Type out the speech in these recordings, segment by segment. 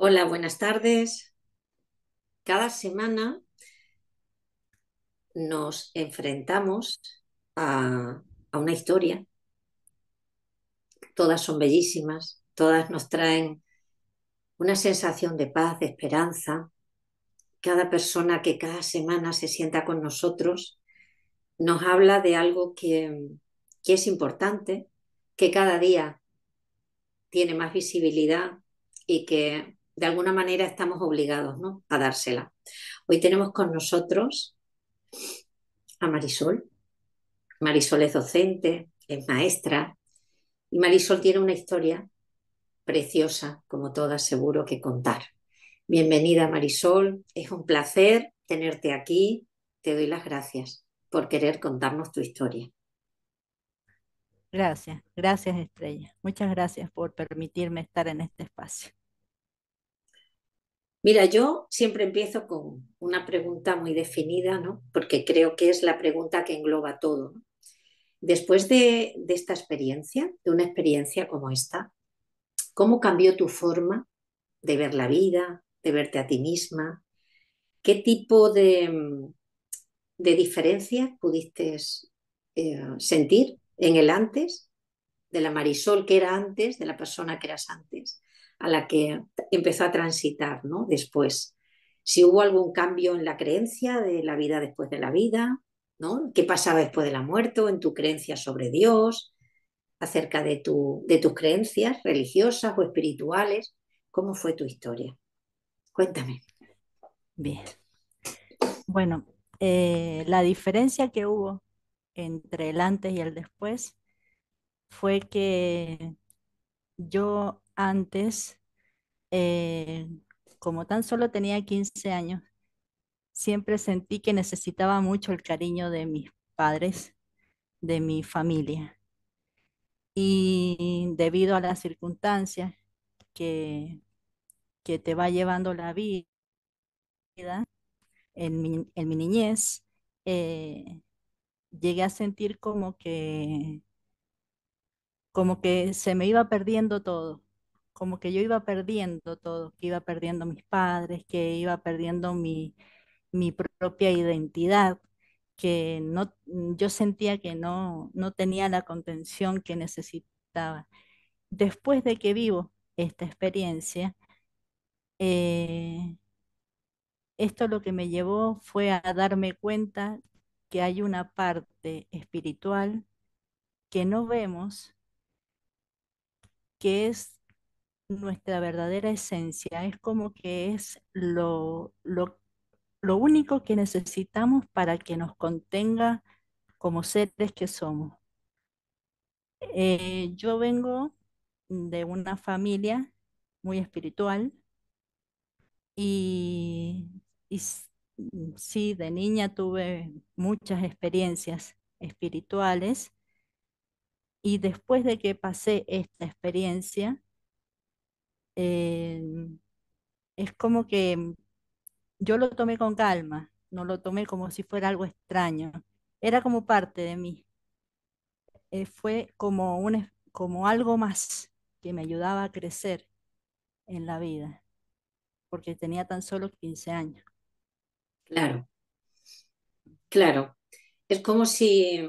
Hola, buenas tardes. Cada semana nos enfrentamos a, a una historia. Todas son bellísimas, todas nos traen una sensación de paz, de esperanza. Cada persona que cada semana se sienta con nosotros nos habla de algo que es importante, que cada día tiene más visibilidad y que de alguna manera estamos obligados, ¿no?, a dársela. Hoy tenemos con nosotros a Marisol. Marisol es docente, es maestra y Marisol tiene una historia preciosa, como todas seguro que contar. Bienvenida Marisol, es un placer tenerte aquí. Te doy las gracias por querer contarnos tu historia. Gracias, gracias Estrella. Muchas gracias por permitirme estar en este espacio. Mira, yo siempre empiezo con una pregunta muy definida, ¿no? Porque creo que es la pregunta que engloba todo, ¿no? Después de esta experiencia, de una experiencia como esta, ¿cómo cambió tu forma de ver la vida, de verte a ti misma? ¿Qué tipo de diferencias pudiste sentir en el antes, de la Marisol que era antes, de la persona que eras antes, a la que empezó a transitar, ¿no?, después? Si hubo algún cambio en la creencia de la vida después de la vida, ¿no? ¿Qué pasaba después de la muerte o en tu creencia sobre Dios, acerca de tus creencias religiosas o espirituales? ¿Cómo fue tu historia? Cuéntame. Bien, bueno, la diferencia que hubo entre el antes y el después fue que yo antes, eh, como tan solo tenía 15 años, siempre sentí que necesitaba mucho el cariño de mis padres, de mi familia. Y debido a las circunstancias que, que te va llevando la vida, en mi niñez, eh, llegué a sentir como que se me iba perdiendo todo, como que yo iba perdiendo todo, que iba perdiendo mis padres, que iba perdiendo mi propia identidad, que no, yo sentía que no tenía la contención que necesitaba. Después de que vivo esta experiencia, eh, esto lo que me llevó fue a darme cuenta que hay una parte espiritual que no vemos, que es nuestra verdadera esencia. Es como que es lo único que necesitamos para que nos contenga como seres que somos. Yo vengo de una familia muy espiritual y, y s- sí, de niña tuve muchas experiencias espirituales. Y después de que pasé esta experiencia, eh, es como que yo lo tomé con calma, no lo tomé como si fuera algo extraño. Era como parte de mí. Fue como algo más que me ayudaba a crecer en la vida, porque tenía tan solo 15 años. Claro, claro. Es como si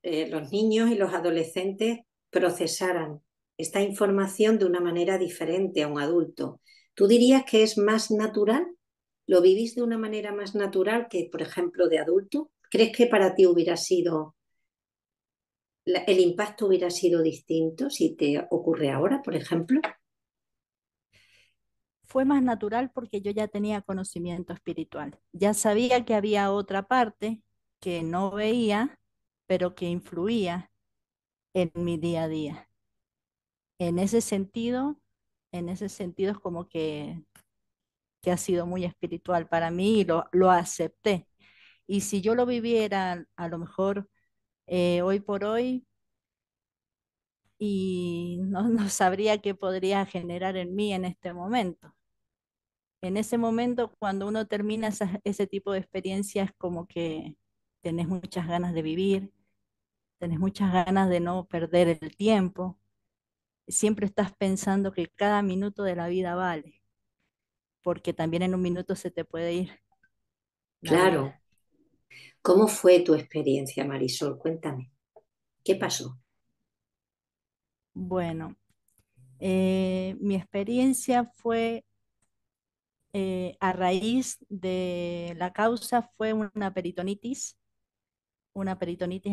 los niños y los adolescentes procesaran esta información de una manera diferente a un adulto. ¿Tú dirías que es más natural? ¿Lo vivís de una manera más natural que, por ejemplo, de adulto? ¿Crees que para ti hubiera sido, el impacto hubiera sido distinto si te ocurre ahora, por ejemplo? Fue más natural porque yo ya tenía conocimiento espiritual. Ya sabía que había otra parte que no veía, pero que influía en mi día a día. En ese sentido, en ese sentido es como que ha sido muy espiritual para mí y lo acepté. Y si yo lo viviera a lo mejor hoy por hoy, y no sabría qué podría generar en mí en este momento. En ese momento, cuando uno termina ese tipo de experiencias, como que tenés muchas ganas de vivir, tenés muchas ganas de no perder el tiempo, siempre estás pensando que cada minuto de la vida vale. porque también en un minuto se te puede ir la Claro. vida. ¿Cómo fue tu experiencia, Marisol? Cuéntame. ¿Qué pasó? Bueno, mi experiencia fue a raíz de la causa fue una peritonitis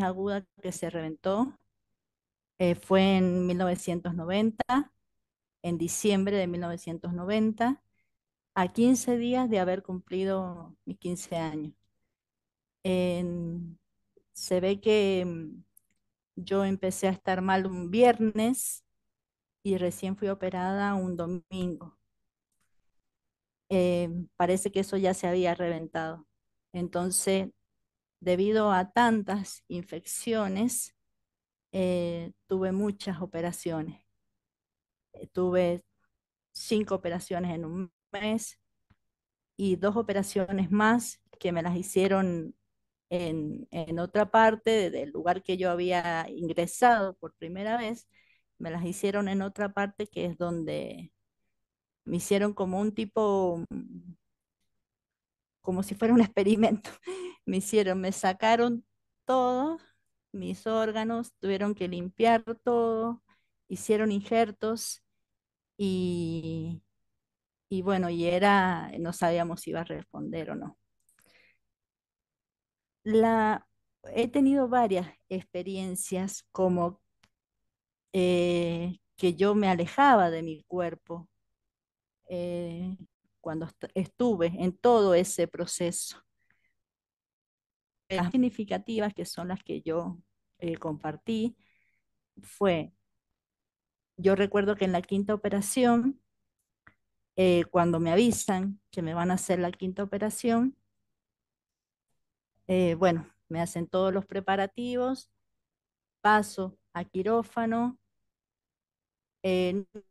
aguda que se reventó. Fue en 1990, en diciembre de 1990, a 15 días de haber cumplido mis 15 años. En- Se ve que yo empecé a estar mal un viernes y recién fui operada un domingo. Parece que eso ya se había reventado. Entonces, debido a tantas infecciones, tuve muchas operaciones. Tuve 5 operaciones en un mes y 2 operaciones más que me las hicieron en otra parte del lugar que yo había ingresado por primera vez. Me las hicieron en otra parte que es donde me hicieron como un tipo, como si fuera un experimento. Me sacaron todos mis órganos, tuvieron que limpiar todo, hicieron injertos y, y bueno, no sabíamos si iba a responder o no. La, He tenido varias experiencias como que yo me alejaba de mi cuerpo eh, cuando estuve en todo ese proceso. Las significativas, que son las que yo compartí, fue, yo recuerdo que en la quinta operación, cuando me avisan que me van a hacer la quinta operación, bueno, me hacen todos los preparativos, paso a quirófano.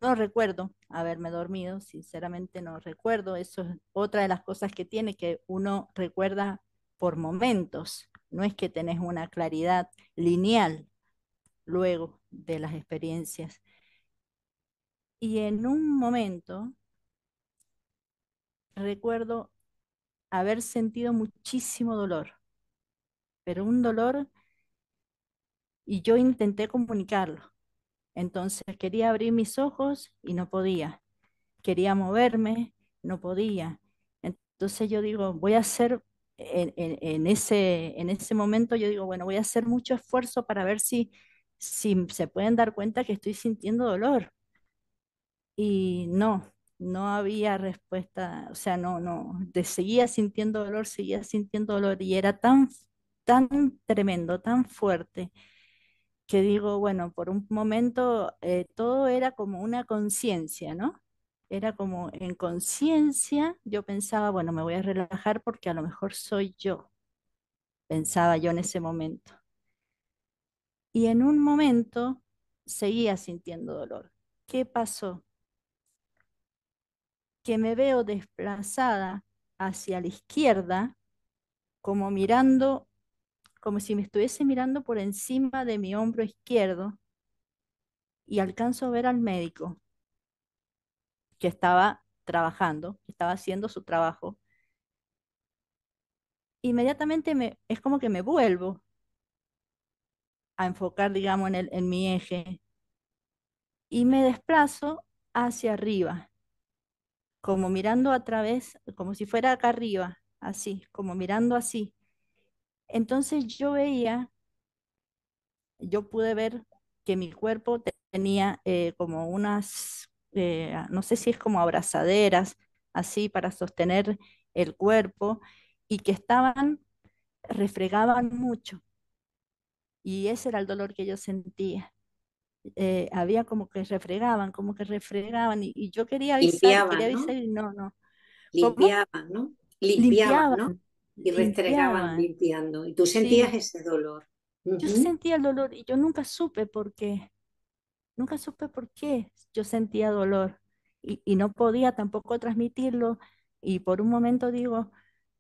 No recuerdo haberme dormido, sinceramente no recuerdo. Eso es otra de las cosas que tiene, que uno recuerda por momentos. No es que tenés una claridad lineal luego de las experiencias. Y en un momento recuerdo haber sentido muchísimo dolor, pero un dolor y yo intenté comunicarlo. Entonces quería abrir mis ojos y no podía. Quería moverme, no podía. Entonces yo digo, voy a hacer, en ese momento yo digo, bueno, voy a hacer mucho esfuerzo para ver si se pueden dar cuenta que estoy sintiendo dolor. Y no había respuesta, o sea, seguía sintiendo dolor y era tan tremendo, tan fuerte que digo, bueno, por un momento todo era como una conciencia, ¿no? Era como en conciencia, yo pensaba, bueno, me voy a relajar porque a lo mejor soy yo, pensaba yo en ese momento. Y en un momento seguía sintiendo dolor. ¿Qué pasó? Que me veo desplazada hacia la izquierda, como mirando, como si me estuviese mirando por encima de mi hombro izquierdo y alcanzo a ver al médico que estaba trabajando, que estaba haciendo su trabajo. Inmediatamente es como que me vuelvo a enfocar, digamos, en mi eje y me desplazo hacia arriba, como mirando a través, como si fuera acá arriba, así, como mirando así. Entonces yo pude ver que mi cuerpo tenía como unas, no sé si es como abrazaderas, así para sostener el cuerpo y que refregaban mucho. Y ese era el dolor que yo sentía. Había como que refregaban, y yo quería Limpiaban, avisar ¿no? y no. ¿Cómo? Limpiaban, ¿no? Limpiaban, Limpiaban, ¿no? Y restregaban limpiaban. limpiando. Y tú sentías Sí, ese dolor. yo Ujú. sentía el dolor y yo nunca supe por qué. Nunca supe por qué yo sentía dolor y no podía tampoco transmitirlo. Y por un momento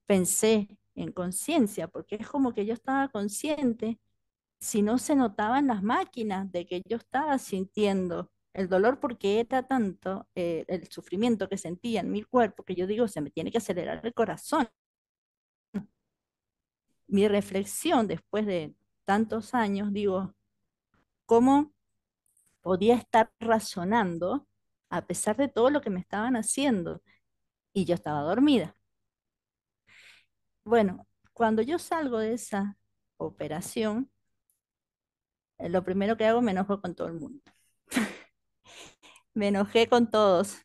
pensé en conciencia, porque es como que yo estaba consciente, si no se notaban las máquinas de que yo estaba sintiendo. El dolor porque era tanto el sufrimiento que sentía en mi cuerpo que yo digo, se me tiene que acelerar el corazón. Mi reflexión después de tantos años, digo, ¿cómo podía estar razonando a pesar de todo lo que me estaban haciendo? Y yo estaba dormida. Bueno, cuando yo salgo de esa operación, lo primero que hago me enojo con todo el mundo. Me enojé con todos.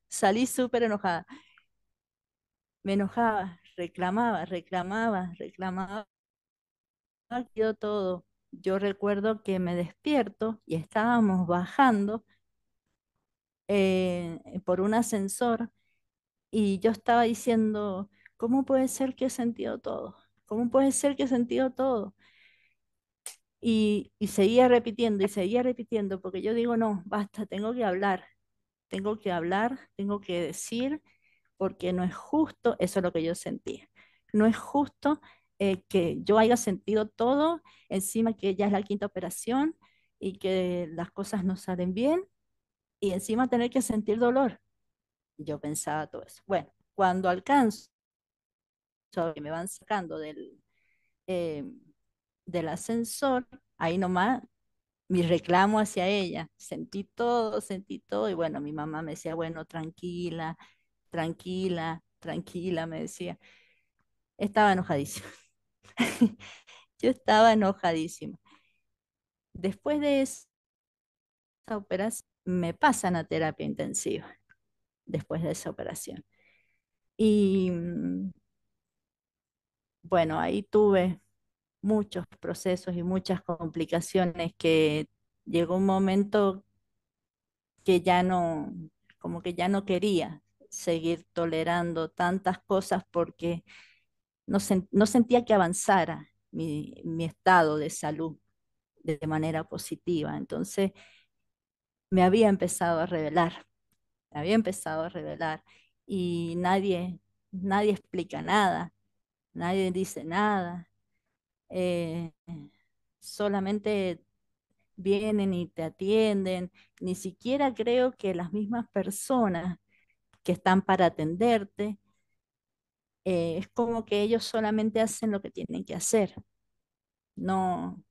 Salí súper enojada. Me enojaba, reclamaba, quedó todo. Yo recuerdo que me despierto y estábamos bajando por un ascensor y yo estaba diciendo, ¿cómo puede ser que he sentido todo? ¿Cómo puede ser que he sentido todo? Y seguía repitiendo, porque yo digo, no, basta, tengo que hablar, tengo que decir, porque no es justo, eso es lo que yo sentía. No es justo que yo haya sentido todo, encima que ya es la quinta operación y que las cosas no salen bien, y encima tener que sentir dolor. Yo pensaba todo eso. Bueno, cuando alcanzo, que me van sacando eh, del ascensor, ahí nomás mi reclamo hacia ella. Sentí todo, y bueno, mi mamá me decía, bueno, tranquila, tranquila, tranquila, me decía. Estaba enojadísima. Yo estaba enojadísima. Después de esa operación, me pasan a terapia intensiva, después de esa operación. Y bueno, ahí tuve muchos procesos y muchas complicaciones que llegó un momento que ya no, como que ya no quería seguir tolerando tantas cosas porque no sentía que avanzara mi estado de salud de manera positiva. Entonces me había empezado a revelar, me había empezado a revelar y nadie explica nada, nadie dice nada. eh, Solamente vienen y te atienden. Ni siquiera creo que las mismas personas que están para atenderte, es como que ellos solamente hacen lo que tienen que hacer, no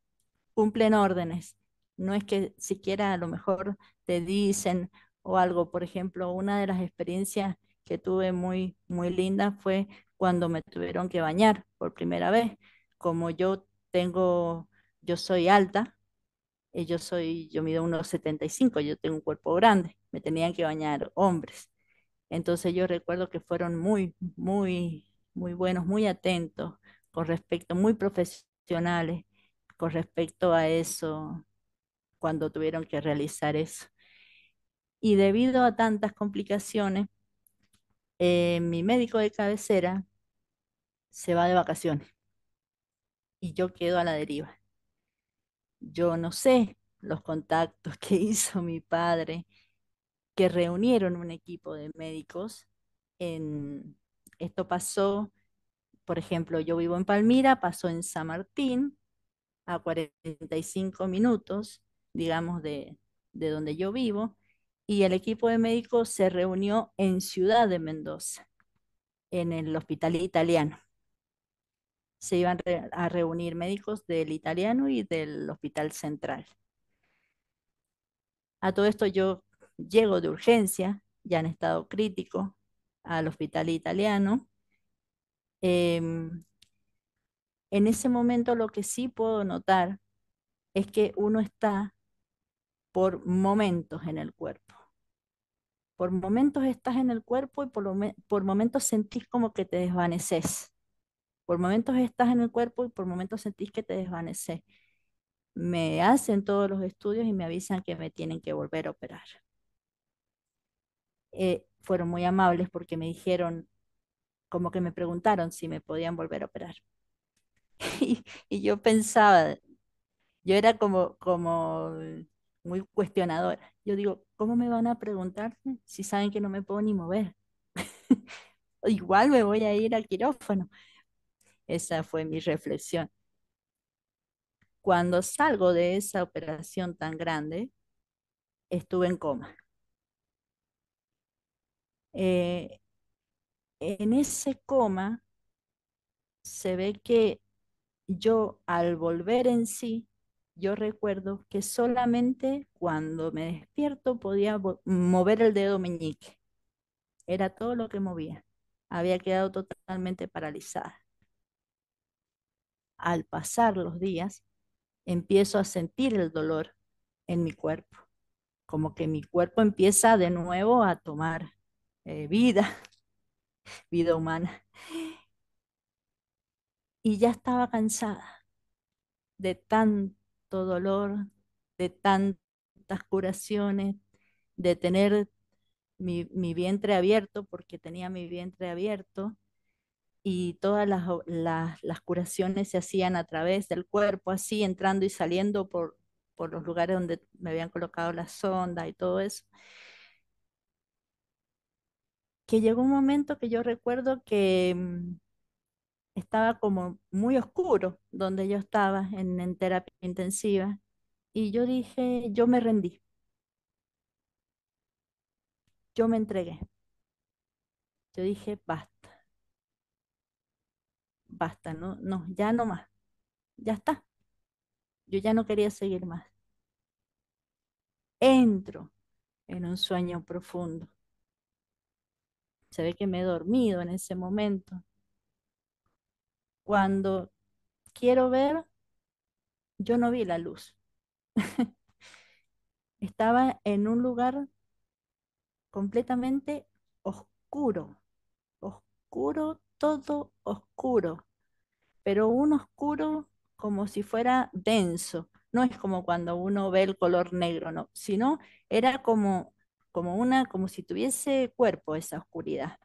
cumplen órdenes. No es que siquiera a lo mejor te dicen o algo. Por ejemplo, una de las experiencias que tuve muy linda fue cuando me tuvieron que bañar por primera vez. Como yo soy alta, yo mido 1,75, yo tengo un cuerpo grande, me tenían que bañar hombres. Entonces yo recuerdo que fueron muy buenos, muy atentos con respecto, muy profesionales con respecto a eso, cuando tuvieron que realizar eso. Y debido a tantas complicaciones, mi médico de cabecera se va de vacaciones y yo quedo a la deriva. Yo no sé los contactos que hizo mi padre, que reunieron un equipo de médicos. En, Esto pasó, por ejemplo, yo vivo en Palmira, pasó en San Martín, a 45 minutos, digamos, de donde yo vivo, y el equipo de médicos se reunió en Ciudad de Mendoza, en el Hospital Italiano. Se iban a reunir médicos del Italiano y del Hospital Central. A todo esto yo llego de urgencia, ya en estado crítico, al Hospital Italiano. Em, en ese momento lo que sí puedo notar es que uno está por momentos en el cuerpo. Por momentos estás en el cuerpo y por momentos sentís como que te desvaneces. Por momentos estás en el cuerpo y por momentos sentís que te desvaneces. Me hacen todos los estudios y me avisan que me tienen que volver a operar. Fueron muy amables porque me dijeron, como que me preguntaron si me podían volver a operar. Y yo pensaba, yo era como muy cuestionadora. Yo digo, ¿cómo me van a preguntar si saben que no me puedo ni mover? Igual me voy a ir al quirófano. Esa fue mi reflexión. Cuando salgo de esa operación tan grande, estuve en coma. Eh, en ese coma se ve que yo al volver en sí, yo recuerdo que solamente cuando me despierto podía mover el dedo meñique. Era todo lo que movía. Había quedado totalmente paralizada. Al pasar los días, empiezo a sentir el dolor en mi cuerpo, como que mi cuerpo empieza de nuevo a tomar vida, vida humana. Y ya estaba cansada de tanto dolor, de tantas curaciones, de tener mi vientre abierto, porque tenía mi vientre abierto, y todas las curaciones se hacían a través del cuerpo, así entrando y saliendo por los lugares donde me habían colocado la sonda y todo eso. Que llegó un momento que yo recuerdo que estaba como muy oscuro donde yo estaba en terapia intensiva, y yo dije, yo me rendí, yo me entregué, yo dije, basta, basta, no, no, ya no más, ya está, yo ya no quería seguir más. Entro en un sueño profundo. Se ve que me he dormido en ese momento. Cuando quiero ver, yo no vi la luz. Estaba en un lugar completamente oscuro, oscuro, todo oscuro, pero un oscuro como si fuera denso. No es como cuando uno ve el color negro, no, sino era como si tuviese cuerpo esa oscuridad.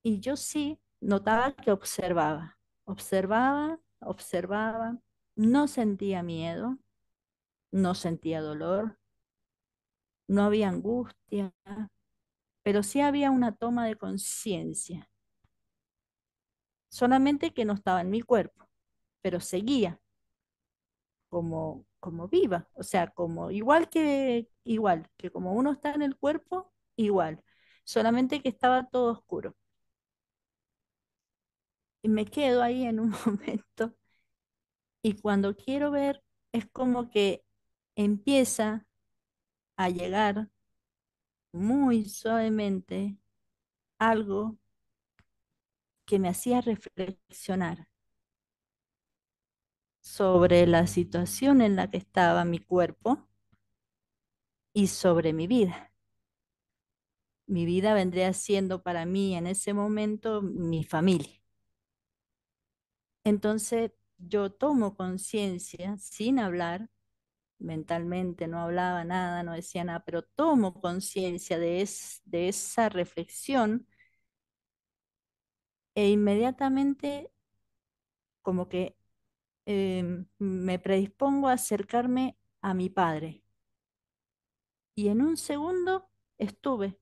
Y yo sí notaba que observaba, observaba, observaba, no sentía miedo, no sentía dolor, no había angustia, pero sí había una toma de conciencia, solamente que no estaba en mi cuerpo, pero seguía como viva, o sea, como igual que como uno está en el cuerpo, igual, solamente que estaba todo oscuro. Y me quedo ahí en un momento, y cuando quiero ver es como que empieza a llegar muy suavemente algo que me hacía reflexionar sobre la situación en la que estaba mi cuerpo y sobre mi vida. Mi vida vendría siendo para mí en ese momento mi familia. Entonces yo tomo conciencia sin hablar, mentalmente no hablaba nada, no decía nada, pero tomo conciencia de esa reflexión, e inmediatamente como que me predispongo a acercarme a mi padre. Y en un segundo estuve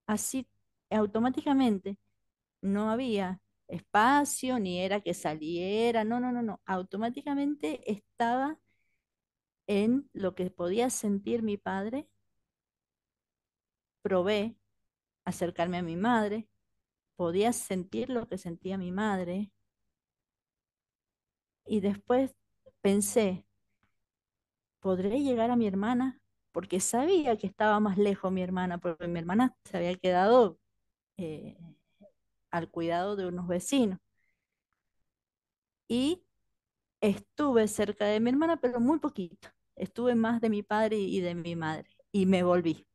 así automáticamente. No había espacio, ni era que saliera, no, no, no, no. Automáticamente estaba en lo que podía sentir mi padre. Probé acercarme a mi madre, podía sentir lo que sentía mi madre, y después pensé, ¿podré llegar a mi hermana? Porque sabía que estaba más lejos mi hermana, porque mi hermana se había quedado eh, al cuidado de unos vecinos. Y estuve cerca de mi hermana, pero muy poquito. Estuve más de mi padre y de mi madre. Y me volví,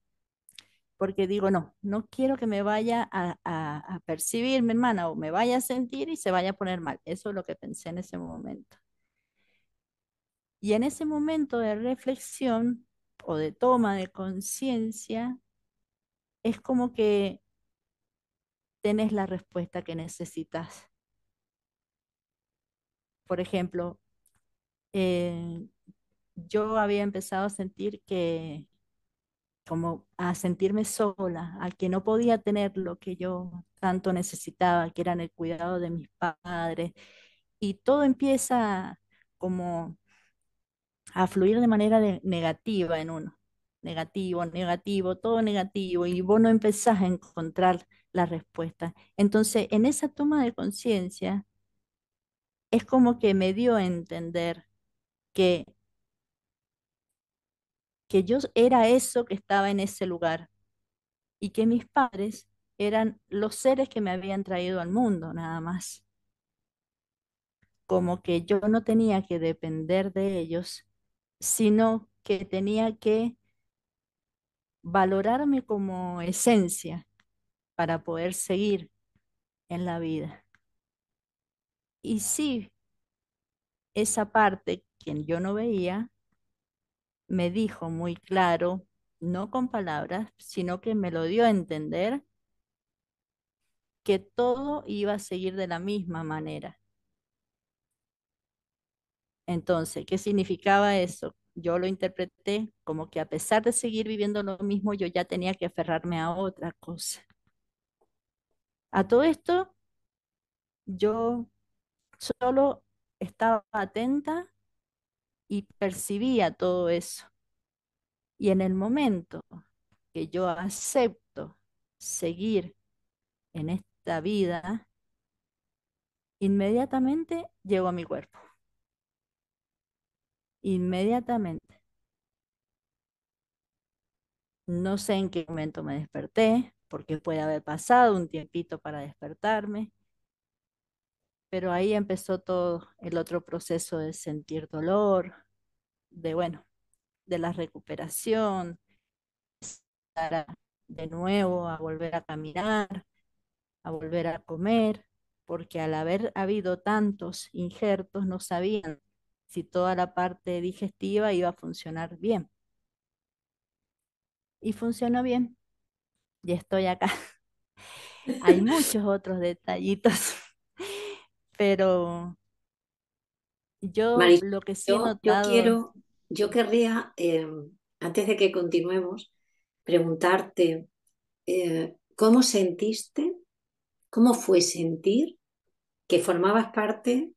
porque digo, no, no quiero que me vaya a percibir mi hermana, o me vaya a sentir y se vaya a poner mal. Eso es lo que pensé en ese momento. Y en ese momento de reflexión o de toma de conciencia, es como que tenés la respuesta que necesitas. Por ejemplo, eh, yo había empezado a sentir que, como a sentirme sola, a que no podía tener lo que yo tanto necesitaba, que eran el cuidado de mis padres, y todo empieza como a fluir de manera negativa en uno. Negativo, negativo, todo negativo, y vos no empezás a encontrar la respuesta. Entonces, en esa toma de conciencia, es como que me dio a entender que, que yo era eso que estaba en ese lugar y que mis padres eran los seres que me habían traído al mundo, nada más. Como que yo no tenía que depender de ellos, sino que tenía que valorarme como esencia para poder seguir en la vida. Y sí, esa parte, quien yo no veía, me dijo muy claro, no con palabras, sino que me lo dio a entender que todo iba a seguir de la misma manera. Entonces, ¿qué significaba eso? Yo lo interpreté como que a pesar de seguir viviendo lo mismo, yo ya tenía que aferrarme a otra cosa. A todo esto, yo solo estaba atenta y percibía todo eso. Y en el momento que yo acepto seguir en esta vida, inmediatamente llego a mi cuerpo. Inmediatamente. No sé en qué momento me desperté, porque puede haber pasado un tiempito para despertarme, pero ahí empezó todo el otro proceso de sentir dolor, de bueno, de la recuperación, de nuevo a volver a caminar, a volver a comer, porque al haber habido tantos injertos no sabían si toda la parte digestiva iba a funcionar bien. Y funcionó bien, y estoy acá. Hay muchos otros detallitos, pero yo Marisol, lo que sí he yo notado, quiero, yo querría, antes de que continuemos, preguntarte, ¿cómo sentiste, cómo fue sentir que formabas parte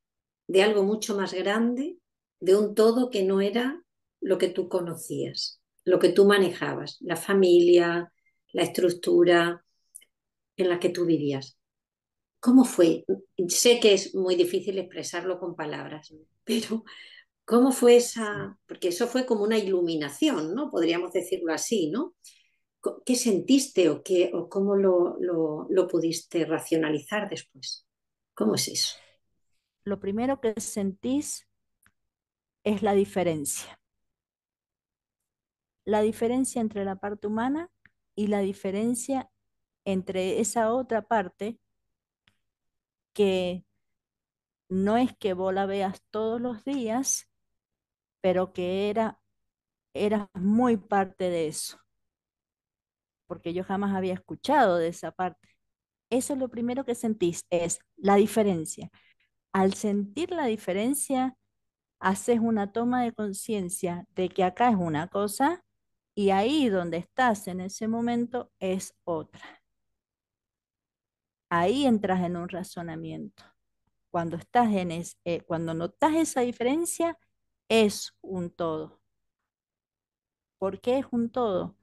de algo mucho más grande, de un todo que no era lo que tú conocías, lo que tú manejabas, la familia, la estructura en la que tú vivías? ¿Cómo fue? Sé que es muy difícil expresarlo con palabras, pero ¿cómo fue sí, esa? Porque eso fue como una iluminación, ¿no? Podríamos decirlo así, ¿no? ¿Qué sentiste o, qué, o cómo lo pudiste racionalizar después? ¿Cómo es eso? lo primero que sentís es la diferencia entre la parte humana y la diferencia entre esa otra parte que no es que vos la veas todos los días, pero que era muy parte de eso, porque yo jamás había escuchado de esa parte. Eso es lo primero que sentís, es la diferencia. Al sentir la diferencia, haces una toma de conciencia de que acá es una cosa y ahí donde estás en ese momento es otra. Ahí entras en un razonamiento. Cuando cuando notas esa diferencia, es un todo. ¿Por qué es un todo?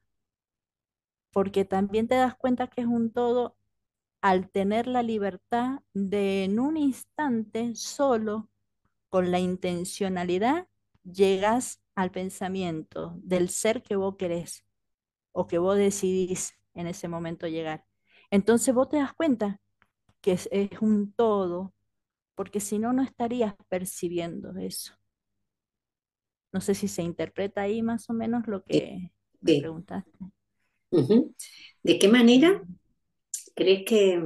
Porque también te das cuenta que es un todo al tener la libertad de en un instante solo, con la intencionalidad, llegas al pensamiento del ser que vos querés o que vos decidís en ese momento llegar. Entonces vos te das cuenta que es un todo, porque si no, no estarías percibiendo eso. No sé si se interpreta ahí más o menos lo Sí, que me sí. preguntaste. Ujú. ¿De qué manera Mm. crees que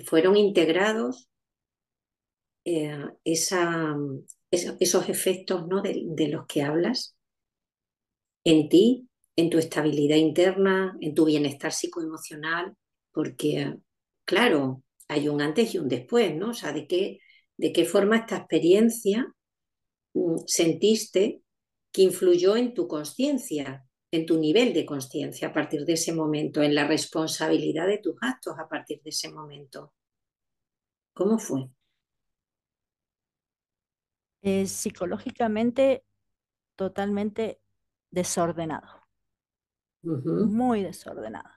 fueron integrados esos efectos, ¿no? de los que hablas en ti, en tu estabilidad interna, en tu bienestar psicoemocional? Porque, claro, hay un antes y un después, ¿no? O sea, de qué forma esta experiencia sentiste que influyó en tu conciencia, en tu nivel de conciencia a partir de ese momento, en la responsabilidad de tus actos a partir de ese momento. ¿Cómo fue? Psicológicamente totalmente desordenado, Ujú. muy desordenado,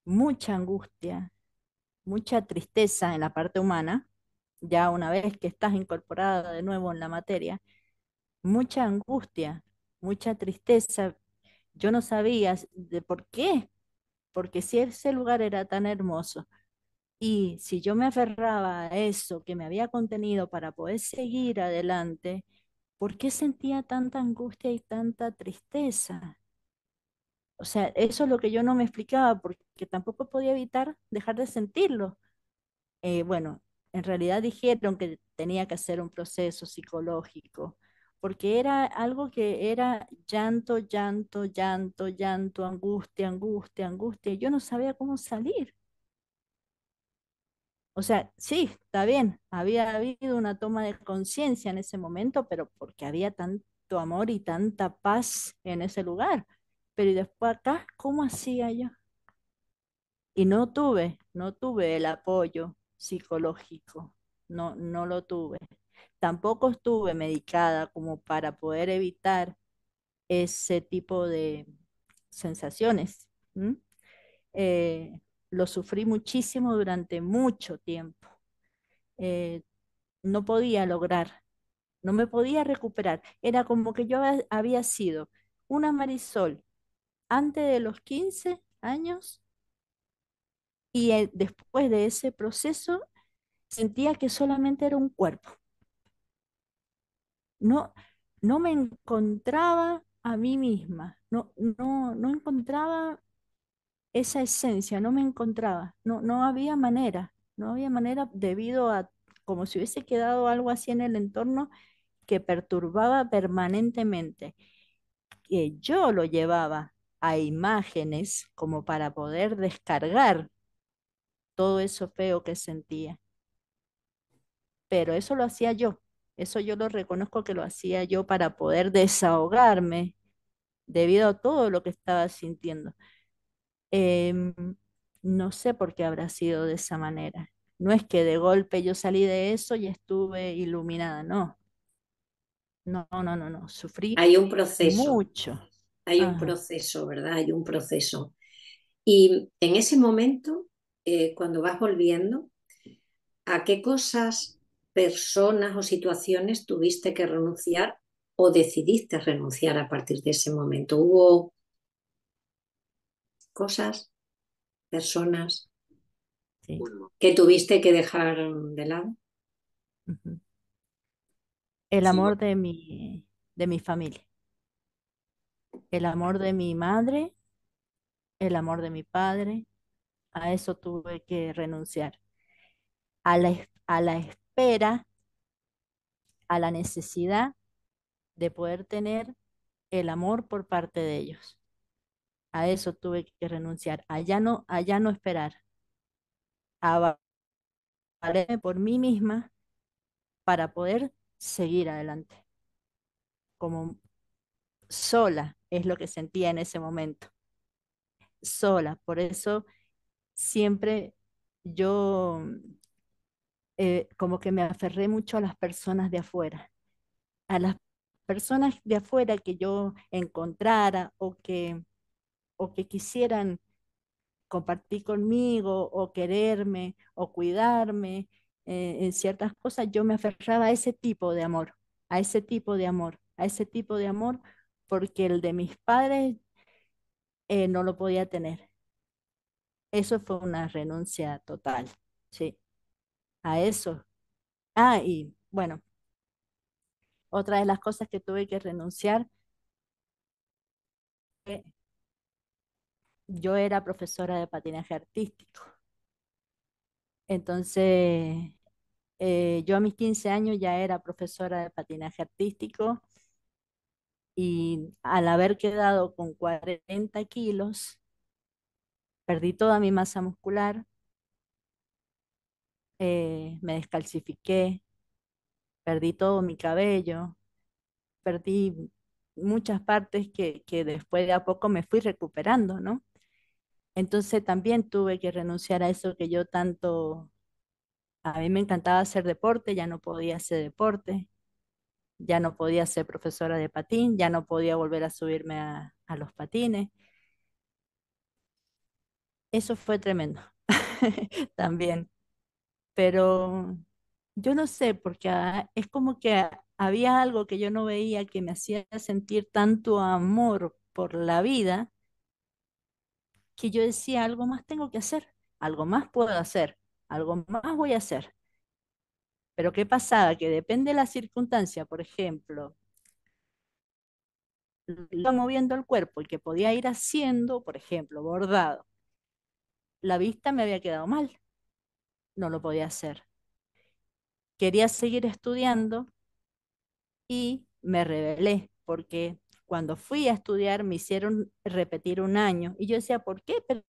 mucha angustia, mucha tristeza en la parte humana, ya una vez que estás incorporada de nuevo en la materia, mucha angustia, mucha tristeza. Yo no sabía de por qué, porque si ese lugar era tan hermoso y si yo me aferraba a eso que me había contenido para poder seguir adelante, ¿por qué sentía tanta angustia y tanta tristeza? O sea, eso es lo que yo no me explicaba, porque tampoco podía evitar dejar de sentirlo. Bueno, en realidad dijeron que tenía que hacer un proceso psicológico, porque era algo que era llanto, llanto, llanto, llanto, angustia, angustia, angustia. Y yo no sabía cómo salir. O sea, sí, está bien, había habido una toma de conciencia en ese momento, pero porque había tanto amor y tanta paz en ese lugar. Pero y después acá, ¿cómo hacía yo? Y no tuve el apoyo psicológico, no lo tuve. Tampoco estuve medicada como para poder evitar ese tipo de sensaciones. ¿M? Eh, lo sufrí muchísimo durante mucho tiempo. Eh, no podía lograr, no me podía recuperar. Era como que yo había sido una Marisol antes de los 15 años y después de ese proceso sentía que solamente era un cuerpo. No, no me encontraba a mí misma, no encontraba esa esencia, no me encontraba, no había manera, no había manera debido a como si hubiese quedado algo así en el entorno que perturbaba permanentemente, que yo lo llevaba a imágenes como para poder descargar todo eso feo que sentía. Pero eso lo hacía yo, eso yo lo reconozco que lo hacía yo para poder desahogarme debido a todo lo que estaba sintiendo. Em, no sé por qué habrá sido de esa manera. No es que de golpe yo salí de eso y estuve iluminada, no, no, sufrí Hay un proceso, mucho. hay un Ajá, proceso, ¿verdad? Hay un proceso. Y en ese momento, cuando vas volviendo, ¿a qué cosas, personas o situaciones tuviste que renunciar o decidiste renunciar a partir de ese momento? ¿Hubo cosas, personas sí. que tuviste que dejar de lado? Ujú. El amor de mi familia, el amor de mi madre, el amor de mi padre, a eso tuve que renunciar. A la espera, a la necesidad de poder tener el amor por parte de ellos. A eso tuve que renunciar, a ya no esperar, a valerme por mí misma para poder seguir adelante, como sola es lo que sentía en ese momento, sola. Por eso siempre yo como que me aferré mucho a las personas de afuera, a las personas de afuera que yo encontrara o que quisieran compartir conmigo o quererme o cuidarme en ciertas cosas, yo me aferraba a ese tipo de amor, a ese tipo de amor, a ese tipo de amor, porque el de mis padres no lo podía tener. Eso fue una renuncia total, sí, a eso. Ah, y bueno, otra de las cosas que tuve que renunciar, eh, yo era profesora de patinaje artístico. Entonces, yo a mis 15 años ya era profesora de patinaje artístico y al haber quedado con 40 kilos, perdí toda mi masa muscular, me descalcifiqué, perdí todo mi cabello, perdí muchas partes que después de a poco me fui recuperando, ¿no? Entonces también tuve que renunciar a eso que yo tanto, a mí me encantaba hacer deporte, ya no podía hacer deporte. ya no podía ser profesora de patín, ya no podía volver a subirme a los patines. Eso fue tremendo también, pero yo no sé, porque es como que había algo que yo no veía que me hacía sentir tanto amor por la vida, que yo decía, algo más tengo que hacer, algo más puedo hacer, algo más voy a hacer. Pero ¿qué pasaba? Que depende de la circunstancia, por ejemplo, iba moviendo el cuerpo y que podía ir haciendo, por ejemplo, bordado. La vista me había quedado mal, no lo podía hacer. Quería seguir estudiando y me rebelé porque cuando fui a estudiar me hicieron repetir un año y yo decía, ¿por qué? Pero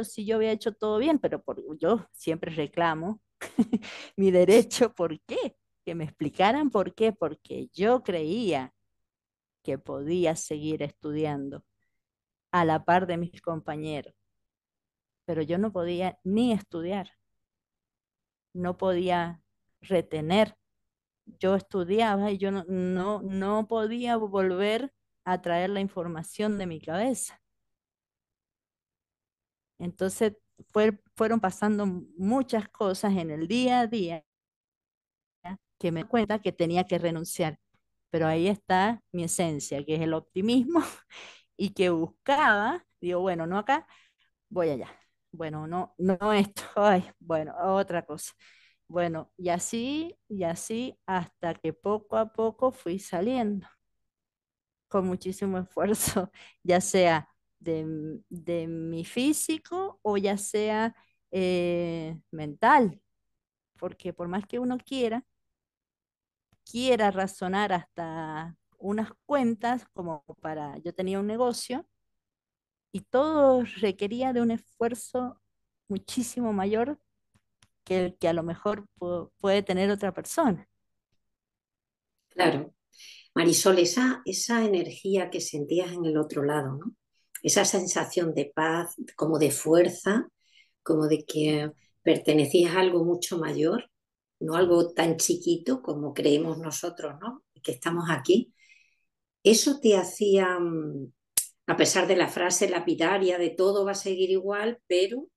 si yo había hecho todo bien, pero yo siempre reclamo mi derecho, ¿por qué? Que me explicaran por qué, porque yo creía que podía seguir estudiando a la par de mis compañeros, pero yo no podía ni estudiar, no podía retener. Yo estudiaba y yo no podía volver a traer la información de mi cabeza. Entonces fueron pasando muchas cosas en el día a día que me di cuenta que tenía que renunciar. Pero ahí está mi esencia, que es el optimismo y que buscaba, digo, bueno, no acá, voy allá. Bueno, no esto, ay, bueno, otra cosa. Bueno, y así, hasta que poco a poco fui saliendo con muchísimo esfuerzo, ya sea de mi físico o ya sea mental, porque por más que uno quiera razonar hasta unas cuentas, como para, yo tenía un negocio y todo requería de un esfuerzo muchísimo mayor que el que a lo mejor puede tener otra persona. Claro. Marisol, esa energía que sentías en el otro lado, ¿no? Esa sensación de paz, como de fuerza, como de que pertenecías a algo mucho mayor, no algo tan chiquito como creemos nosotros, ¿no? Que estamos aquí. Eso te hacía, a pesar de la frase lapidaria de todo va a seguir igual, pero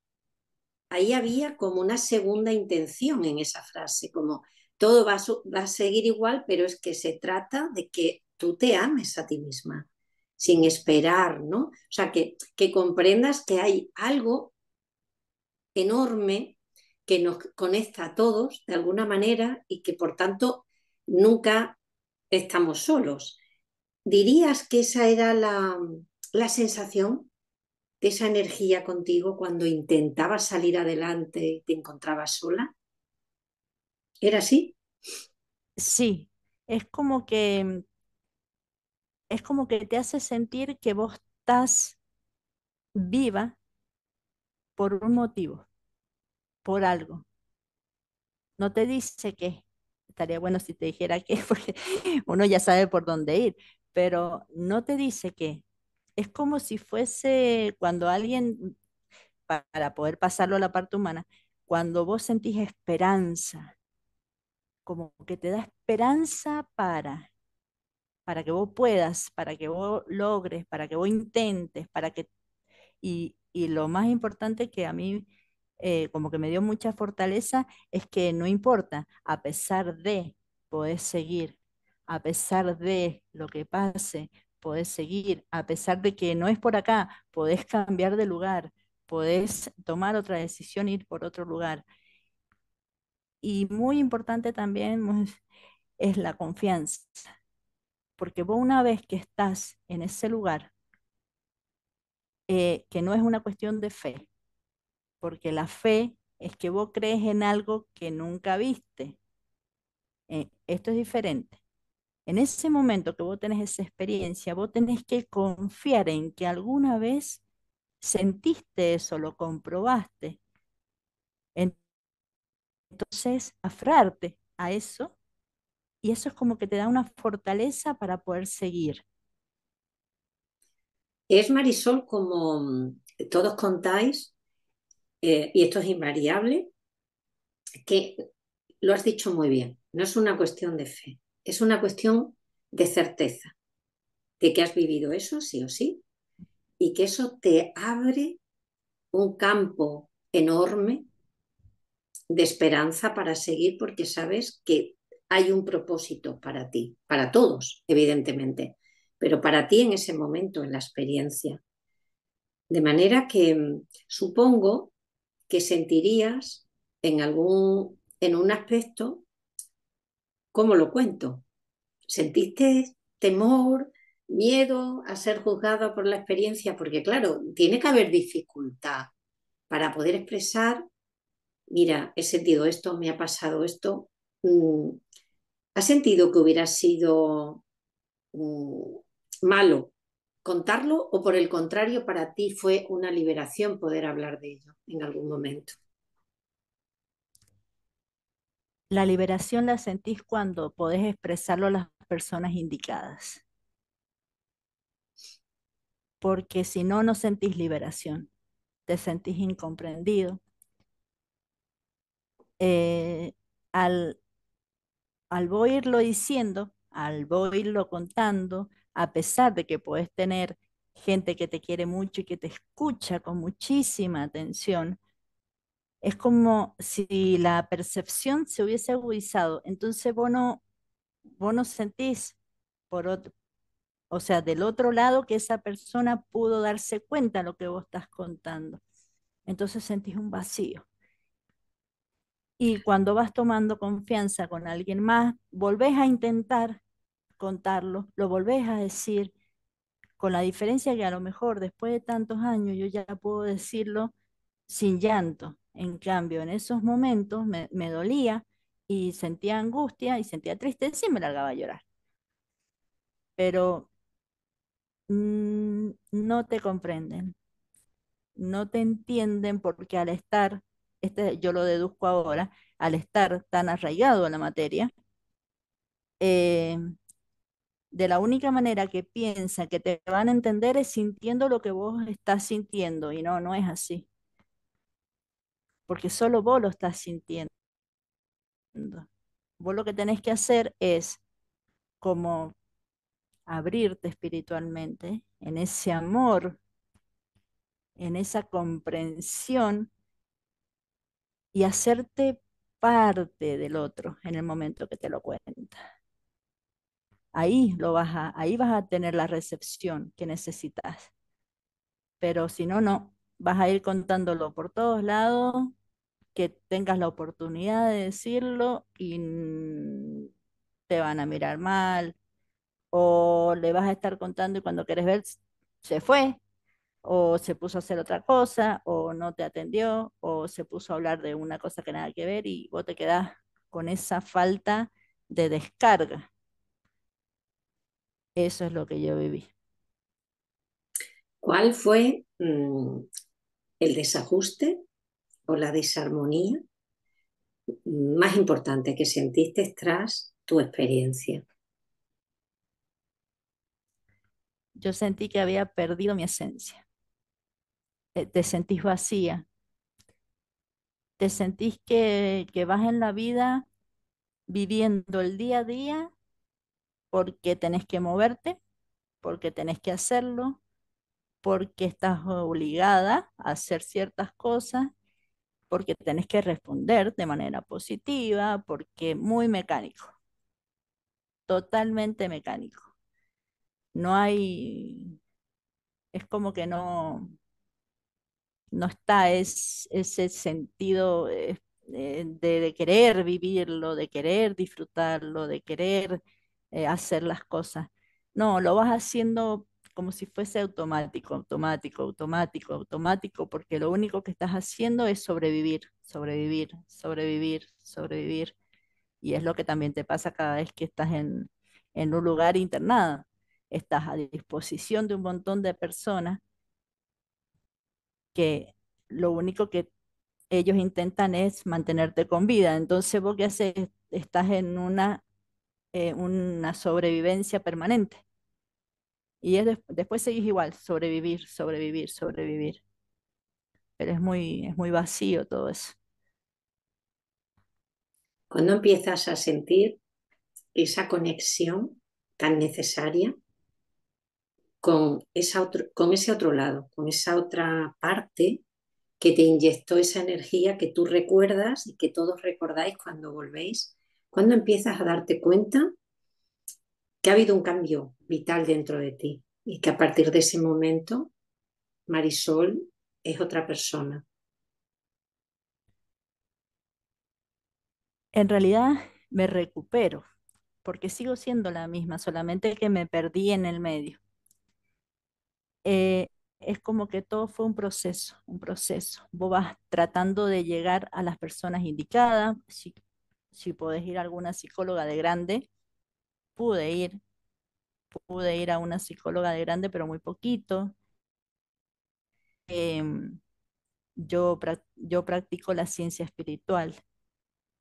ahí había como una segunda intención en esa frase, como todo va a seguir igual, pero es que se trata de que tú te ames a ti misma, sin esperar, ¿no? O sea, que comprendas que hay algo enorme que nos conecta a todos de alguna manera y que por tanto nunca estamos solos. ¿Dirías que esa era la sensación de esa energía contigo cuando intentabas salir adelante y te encontrabas sola? ¿Era así? Sí, es como que, es como que te hace sentir que vos estás viva por un motivo, por algo. No te dice qué. Estaría bueno si te dijera qué, porque uno ya sabe por dónde ir, pero no te dice qué. Es como si fuese cuando alguien, para poder pasarlo a la parte humana, cuando vos sentís esperanza, como que te da esperanza para que vos puedas, para que vos logres, para que vos intentes, para que y lo más importante que a mí como que me dio mucha fortaleza es que no importa, a pesar de poder seguir, a pesar de lo que pase, podés seguir, a pesar de que no es por acá, podés cambiar de lugar, podés tomar otra decisión, ir por otro lugar. Y muy importante también es la confianza, porque vos una vez que estás en ese lugar, que no es una cuestión de fe, porque la fe es que vos crees en algo que nunca viste. Esto es diferente. En ese momento que vos tenés esa experiencia, vos tenés que confiar en que alguna vez sentiste eso, lo comprobaste. Entonces, aferrarte a eso y eso es como que te da una fortaleza para poder seguir. Es, Marisol, como todos contáis, y esto es invariable, que lo has dicho muy bien, no es una cuestión de fe. es una cuestión de certeza, de que has vivido eso sí o sí, y que eso te abre un campo enorme de esperanza para seguir porque sabes que hay un propósito para ti, para todos, evidentemente, pero para ti en ese momento, en la experiencia. De manera que supongo que sentirías en un aspecto, ¿cómo lo cuento? ¿Sentiste temor, miedo a ser juzgado por la experiencia? Porque claro, tiene que haber dificultad para poder expresar, mira, he sentido esto, me ha pasado esto. Mm, ¿Has sentido que hubiera sido mm, malo contarlo o por el contrario para ti fue una liberación poder hablar de ello en algún momento? La liberación la sentís cuando podés expresarlo a las personas indicadas, porque si no, no sentís liberación, te sentís incomprendido. Eh, al, al vos irlo diciendo, al vos irlo contando, a pesar de que puedes tener gente que te quiere mucho y que te escucha con muchísima atención, es como si la percepción se hubiese agudizado. Entonces vos no sentís por otro, o sea, del otro lado que esa persona pudo darse cuenta de lo que vos estás contando. Entonces sentís un vacío. Y cuando vas tomando confianza con alguien más, volvés a intentar contarlo, lo volvés a decir, con la diferencia que a lo mejor después de tantos años yo ya puedo decirlo sin llanto. En cambio, en esos momentos me dolía y sentía angustia y sentía tristeza y me largaba a llorar. Pero no te comprenden, no te entienden porque al estar, yo lo deduzco ahora, al estar tan arraigado a la materia, eh, de la única manera que piensa que te van a entender es sintiendo lo que vos estás sintiendo y no, no es así, porque solo vos lo estás sintiendo. Vos lo que tenés que hacer es como abrirte espiritualmente en ese amor, en esa comprensión y hacerte parte del otro en el momento que te lo cuenta. Ahí vas a tener la recepción que necesitas. Pero si no, no, vas a ir contándolo por todos lados, que tengas la oportunidad de decirlo y te van a mirar mal, o le vas a estar contando y cuando quieres ver se fue, o se puso a hacer otra cosa, o no te atendió, o se puso a hablar de una cosa que nada que ver y vos te quedás con esa falta de descarga. Eso es lo que yo viví. ¿Cuál fue el desajuste o la desarmonía más importante que sentiste tras tu experiencia? Yo sentí que había perdido mi esencia. Te sentís vacía, te sentís que vas en la vida viviendo el día a día porque tenés que moverte, porque tenés que hacerlo, porque estás obligada a hacer ciertas cosas, porque tenés que responder de manera positiva, porque muy mecánico, totalmente mecánico. No hay, es como que no está ese sentido de querer vivirlo, de querer disfrutarlo, de querer hacer las cosas. No, lo vas haciendo como si fuese automático, automático, automático, automático, porque lo único que estás haciendo es sobrevivir, sobrevivir, sobrevivir, sobrevivir. Y es lo que también te pasa cada vez que estás en un lugar internado. Estás a disposición de un montón de personas que lo único que ellos intentan es mantenerte con vida. Entonces, ¿vos qué haces? Estás en una sobrevivencia permanente. Y después seguís igual, sobrevivir, sobrevivir, sobrevivir. Pero es muy vacío todo eso. Cuando empiezas a sentir esa conexión tan necesaria con ese otro lado, con esa otra parte que te inyectó esa energía que tú recuerdas y que todos recordáis cuando volvéis, cuando empiezas a darte cuenta que ha habido un cambio vital dentro de ti y que a partir de ese momento Marisol es otra persona. En realidad me recupero, porque sigo siendo la misma, solamente que me perdí en el medio. Eh, es como que todo fue un proceso, un proceso. Vos vas tratando de llegar a las personas indicadas. Si podés ir a alguna psicóloga de grande, pude ir, pude ir a una psicóloga de grande, pero muy poquito. Em, yo practico la ciencia espiritual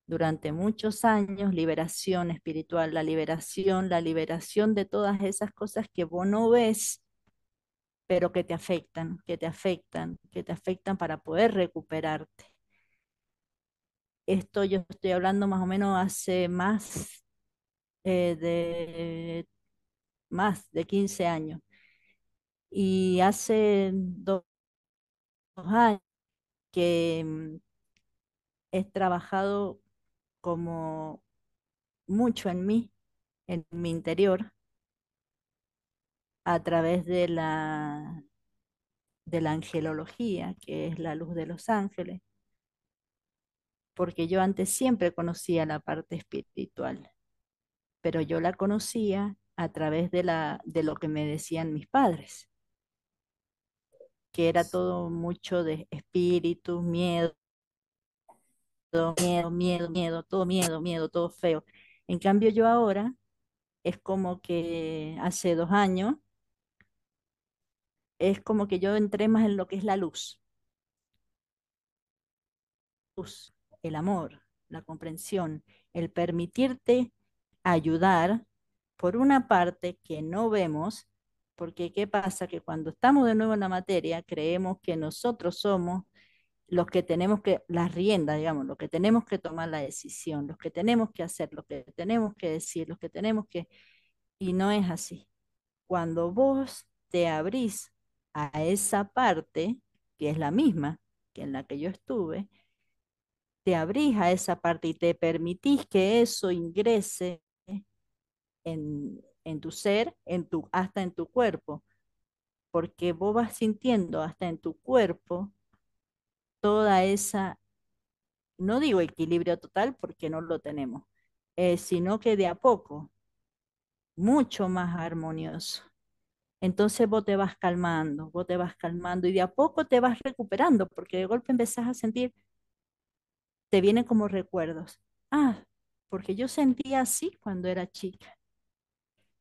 durante muchos años, liberación espiritual, la liberación de todas esas cosas que vos no ves, pero que te afectan, que te afectan, que te afectan para poder recuperarte. Esto yo estoy hablando más o menos hace de más de 15 años. Y hace 2 años que he trabajado como mucho en mi interior, a través de la angelología, que es la luz de los ángeles, porque yo antes siempre conocía la parte espiritual, pero yo la conocía a través de lo que me decían mis padres, que era todo mucho de espíritus, miedo, todo miedo, miedo, todo feo. En cambio, yo ahora es como que hace 2 años, es como que yo entré más en lo que es la luz, el amor, la comprensión, el permitirte ayudar por una parte que no vemos, porque ¿qué pasa? Que cuando estamos de nuevo en la materia, creemos que nosotros somos los que tenemos que, las riendas, digamos, los que tenemos que tomar la decisión, los que tenemos que hacer, los que tenemos que decir, los que tenemos que, y no es así. Cuando vos te abrís a esa parte, que es la misma que en la que yo estuve, te abrís a esa parte y te permitís que eso ingrese en tu ser, hasta en tu cuerpo, porque vos vas sintiendo hasta en tu cuerpo toda esa, no digo equilibrio total porque no lo tenemos, sino que de a poco, mucho más armonioso. Entonces vos te vas calmando y de a poco te vas recuperando, porque de golpe empezás a sentir, te vienen como recuerdos. Ah, porque yo sentía así cuando era chica.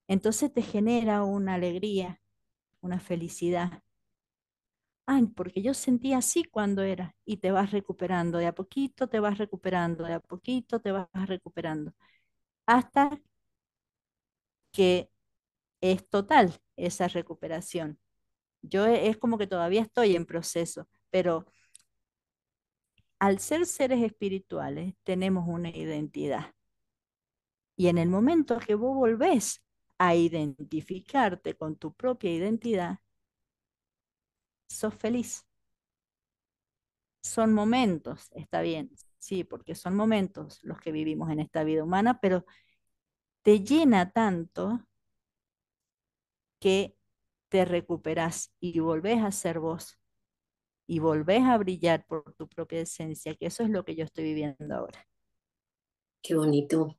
Entonces te genera una alegría, una felicidad. Ay, porque yo sentía así cuando era, y te vas recuperando, de a poquito te vas recuperando, de a poquito te vas recuperando, hasta que es total esa recuperación. Es como que todavía estoy en proceso, pero al ser seres espirituales tenemos una identidad. Y en el momento que vos volvés a identificarte con tu propia identidad, sos feliz. Son momentos, está bien, sí, porque son momentos los que vivimos en esta vida humana, pero te llena tanto que te recuperas y volvés a ser vos y volvés a brillar por tu propia esencia, que eso es lo que yo estoy viviendo ahora. Qué bonito,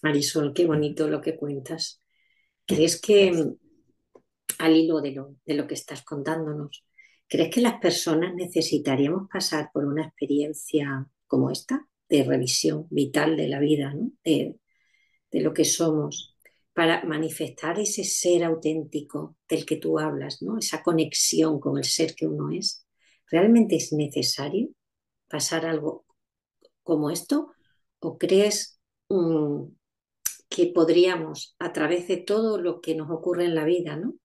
Marisol, qué Ujú. bonito lo que cuentas. ¿Crees que Gracias. al hilo de lo que estás contándonos, crees que las personas necesitaríamos pasar por una experiencia como esta, de revisión vital de la vida, ¿no? De lo que somos, para manifestar ese ser auténtico del que tú hablas, ¿no? Esa conexión con el ser que uno es? ¿Realmente es necesario pasar algo como esto? ¿O crees que podríamos, a través de todo lo que nos ocurre en la vida, ¿no?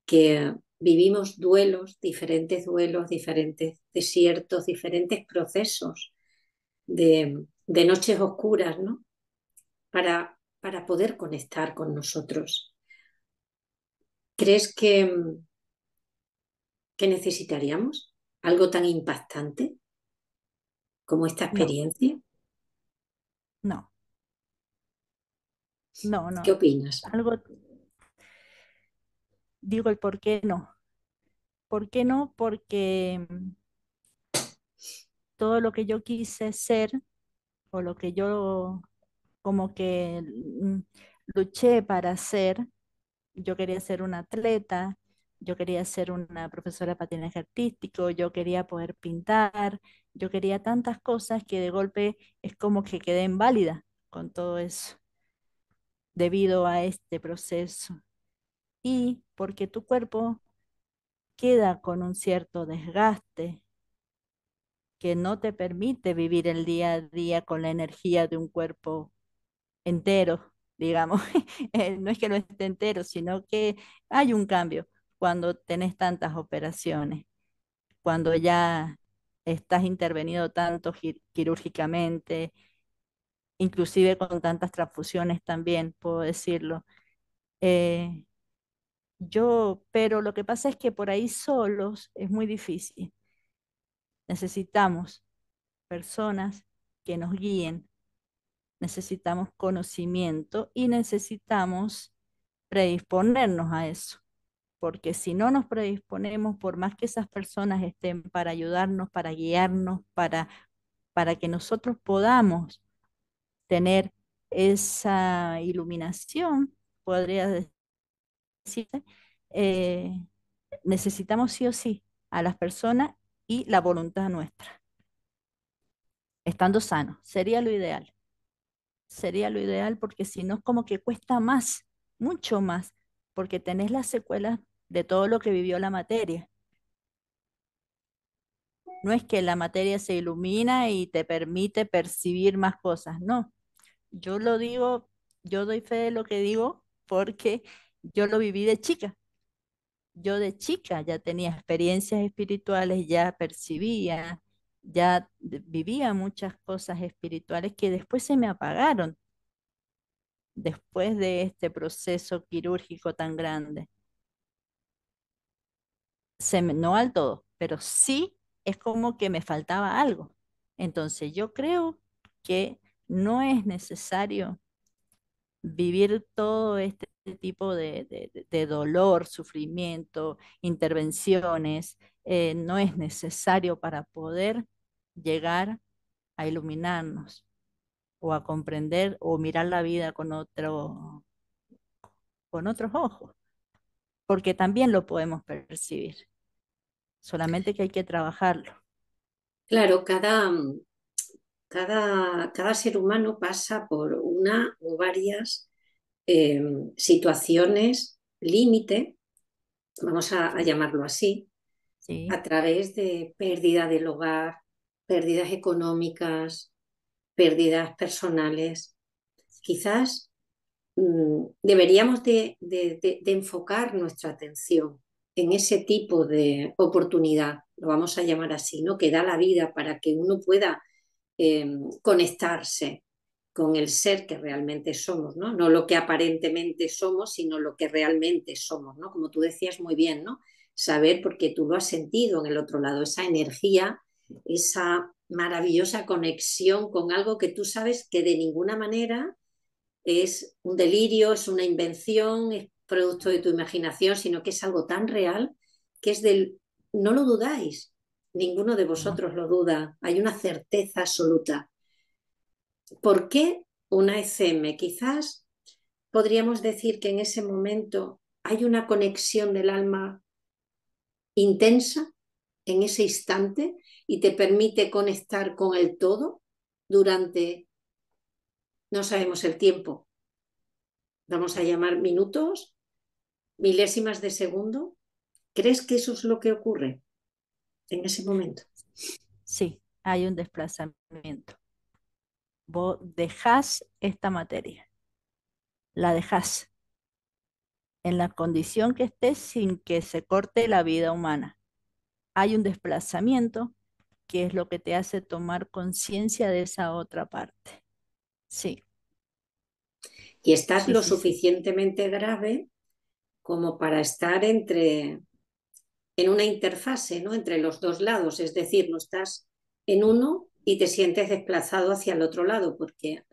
Que vivimos duelos, diferentes desiertos, diferentes procesos de noches oscuras, ¿no? para poder conectar con nosotros. ¿Crees que necesitaríamos algo tan impactante como esta No, experiencia? no, no, ¿Qué no. opinas? Algo, digo el por qué no. ¿Por qué no? Porque todo lo que yo quise ser o lo que yo como que luché para hacer, yo quería ser una atleta, yo quería ser una profesora de patinaje artístico, yo quería poder pintar, yo quería tantas cosas que de golpe es como que quedé inválida con todo eso debido a este proceso. Y porque tu cuerpo queda con un cierto desgaste que no te permite vivir el día a día con la energía de un cuerpo entero, digamos. No es que no esté entero, sino que hay un cambio cuando tenés tantas operaciones, cuando ya estás intervenido tanto quirúrgicamente, inclusive con tantas transfusiones también, puedo decirlo. Eh, pero lo que pasa es que por ahí solos es muy difícil. Necesitamos personas que nos guíen, necesitamos conocimiento y necesitamos predisponernos a eso, porque si no nos predisponemos, por más que esas personas estén para ayudarnos, para guiarnos, para que nosotros podamos tener esa iluminación, podría decirse, eh, necesitamos sí o sí a las personas y la voluntad nuestra, estando sano, sería lo ideal porque si no es como que cuesta más, mucho más, porque tenés las secuelas de todo lo que vivió la materia. No es que la materia se ilumina y te permite percibir más cosas, no. Yo lo digo, yo doy fe de lo que digo porque yo lo viví de chica. Yo de chica ya tenía experiencias espirituales, ya percibía, ya vivía muchas cosas espirituales que después se me apagaron después de este proceso quirúrgico tan grande. No al todo, pero sí es como que me faltaba algo. Entonces yo creo que no es necesario vivir todo este tipo de dolor, sufrimiento, intervenciones, no es necesario para poder llegar a iluminarnos o a comprender o mirar la vida con otros ojos, porque también lo podemos percibir, solamente que hay que trabajarlo. Claro, cada ser humano pasa por una o varias eh, situaciones límite, vamos a Sí, llamarlo así, sí, a través de pérdida del hogar, pérdidas económicas, pérdidas personales. Quizás deberíamos de enfocar nuestra atención en ese tipo de oportunidad, lo vamos a llamar así, ¿no? Que da la vida para que uno pueda eh, conectarse con el ser que realmente somos, ¿no? No lo que aparentemente somos, sino lo que realmente somos, ¿no? Como tú decías muy bien, ¿no? Saber, porque tú lo has sentido en el otro lado, esa energía, esa maravillosa conexión con algo que tú sabes que de ninguna manera es un delirio, es una invención, es producto de tu imaginación, sino que es algo tan real que es del... No lo dudáis, ninguno de no, vosotros lo duda, hay una certeza absoluta. ¿Por qué una ECM? Quizás podríamos decir que en ese momento hay una conexión del alma intensa en ese instante y te permite conectar con el todo durante, no sabemos el tiempo, vamos a llamar minutos, milésimas de segundo. ¿Crees que eso es lo que ocurre en ese momento? sí, hay un desplazamiento. Vos dejás esta materia, la dejás en la condición que estés sin que se corte la vida humana. Hay un desplazamiento que es lo que te hace tomar conciencia de esa otra parte. Sí, Y estás Sí, lo sí, sí. suficientemente grave como para estar en una interfase, ¿no? Entre los dos lados, es decir, no estás en uno y te sientes desplazado hacia el otro lado, porque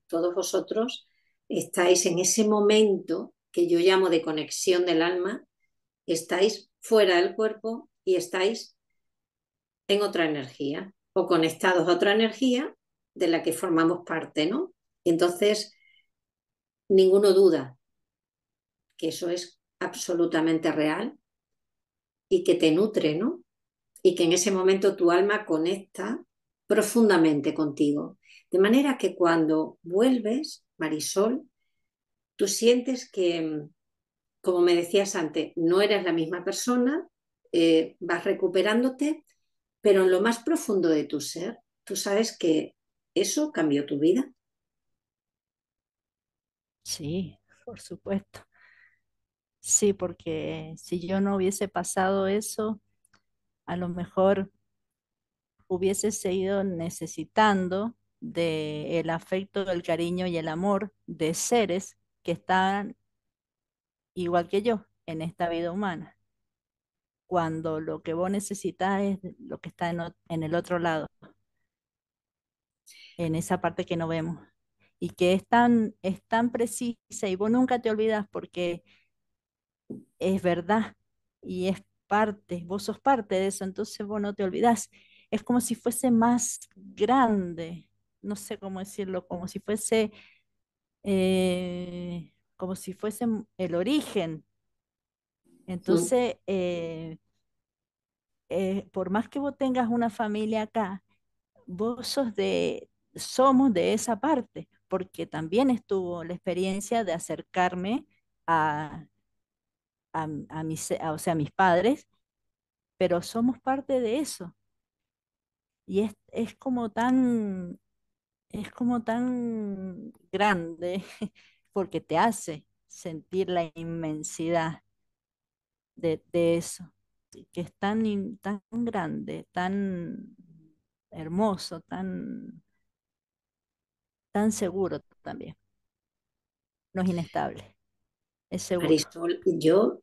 todos vosotros estáis en ese momento que yo llamo de conexión del alma, estáis fuera del cuerpo y estáis en otra energía o conectados a otra energía de la que formamos parte, ¿no? Y entonces, ninguno duda que eso es absolutamente real y que te nutre, ¿no? Y que en ese momento tu alma conecta profundamente contigo. De manera que cuando vuelves, Marisol, tú sientes que, como me decías antes, no eres la misma persona, vas recuperándote, pero en lo más profundo de tu ser, tú sabes que eso cambió tu vida. Sí, por supuesto. Sí, porque si yo no hubiese pasado eso, a lo mejor hubiese seguido necesitando del afecto, el cariño y el amor de seres que están igual que yo en esta vida humana, cuando lo que vos necesitas es lo que está en el otro lado, en esa parte que no vemos, y que es tan precisa y vos nunca te olvidas porque es verdad y es parte, vos sos parte de eso, entonces vos no te olvidás. Es como si fuese más grande, no sé cómo decirlo, como si fuese el origen. Mm. Entonces, por más que vos tengas una familia acá, vos somos de esa parte, porque también estuvo la experiencia de acercarme a, o sea, a mis padres, pero somos parte de eso. Y es como tan grande, porque te hace sentir la inmensidad de eso, que es tan grande, tan hermoso, tan seguro también. No es inestable, es seguro. Marisol, yo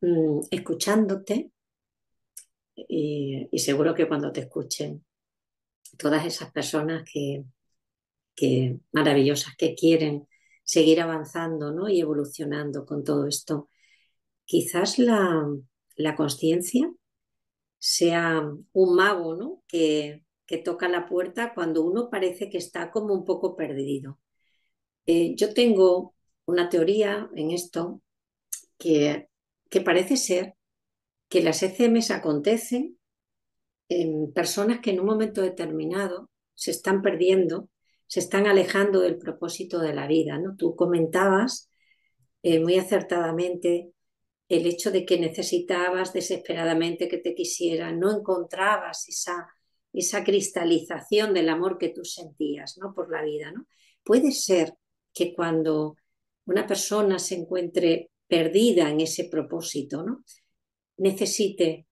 escuchándote, y seguro que cuando te escuchen todas esas personas que maravillosas que quieren seguir avanzando, ¿no? Y evolucionando con todo esto. Quizás la conciencia sea un mago, ¿no? Que toca la puerta cuando uno parece que está como un poco perdido. Yo tengo una teoría en esto que, que parece ser que las ECMs acontecen en personas que en un momento determinado se están perdiendo, se están alejando del propósito de la vida, ¿no? Tú comentabas muy acertadamente el hecho de que necesitabas desesperadamente que te quisieran, no encontrabas esa cristalización del amor que tú sentías, ¿no? Por la vida, ¿no? Puede ser que cuando una persona se encuentre perdida en ese propósito, ¿no? Necesite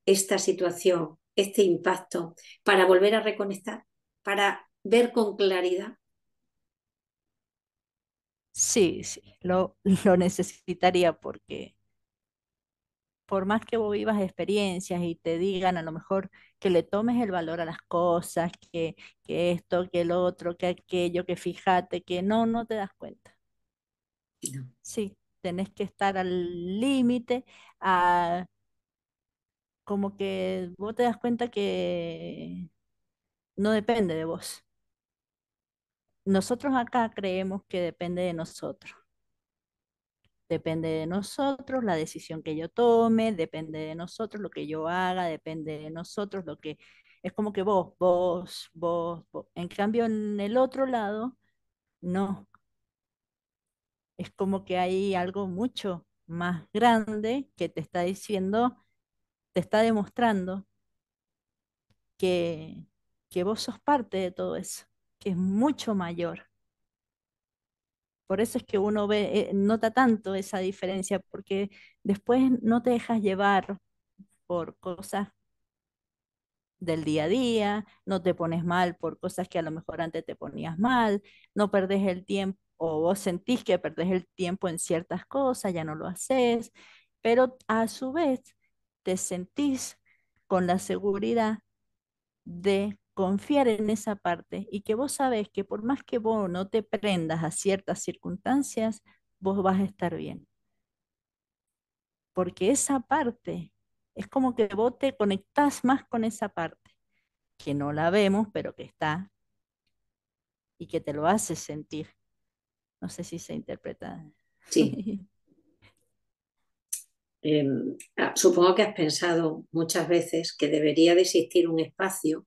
esta situación, este impacto, para volver a reconectar, para ver con claridad. Sí, sí, lo necesitaría porque por más que vos vivas experiencias y te digan a lo mejor que le tomes el valor a las cosas, que esto, que el otro, que aquello, que fíjate, que no te das cuenta. No, Sí, tenés que estar al límite, como que vos te das cuenta que no depende de vos. Nosotros acá creemos que depende de nosotros. Depende de nosotros la decisión que yo tome, depende de nosotros lo que yo haga, depende de nosotros lo que... Es como que vos. En cambio, en el otro lado, no. Es como que hay algo mucho más grande que te está diciendo, te está demostrando que, que vos sos parte de todo eso, que es mucho mayor. Por eso es que uno nota tanto esa diferencia, porque después no te dejas llevar por cosas del día a día, no te pones mal por cosas que a lo mejor antes te ponías mal, no perdés el tiempo o vos sentís que perdés el tiempo en ciertas cosas, ya no lo haces, pero a su vez te sentís con la seguridad de confiar en esa parte y que vos sabés que por más que vos no te prendas a ciertas circunstancias, vos vas a estar bien. Porque esa parte es como que vos te conectás más con esa parte, que no la vemos, pero que está y que te lo hace sentir. No sé si se interpreta. Sí. Supongo que has pensado muchas veces que debería de existir un espacio,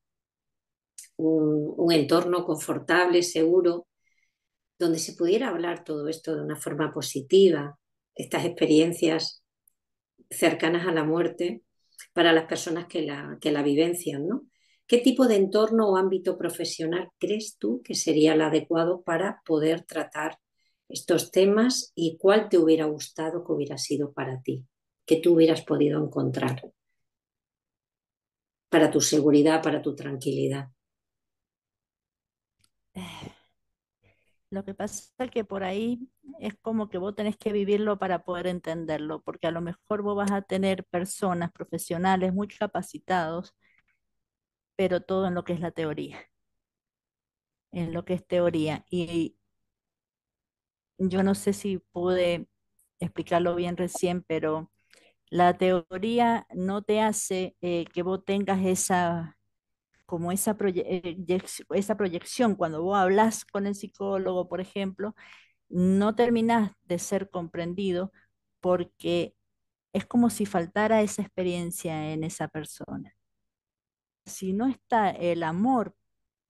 un entorno confortable, seguro, donde se pudiera hablar todo esto de una forma positiva, estas experiencias cercanas a la muerte para las personas que la vivencian, ¿no? ¿Qué tipo de entorno o ámbito profesional crees tú que sería el adecuado para poder tratar estos temas y cuál te hubiera gustado que hubiera sido para ti, que tú hubieras podido encontrar para tu seguridad, para tu tranquilidad? Lo que pasa es que por ahí es como que vos tenés que vivirlo para poder entenderlo, porque a lo mejor vos vas a tener personas profesionales muy capacitados, pero todo en lo que es la teoría, en lo que es teoría. Y yo no sé si pude explicarlo bien recién, pero la teoría no te hace que vos tengas esa, como esa proyección. Cuando vos hablas con el psicólogo, por ejemplo, no terminas de ser comprendido porque es como si faltara esa experiencia en esa persona. Si no está el amor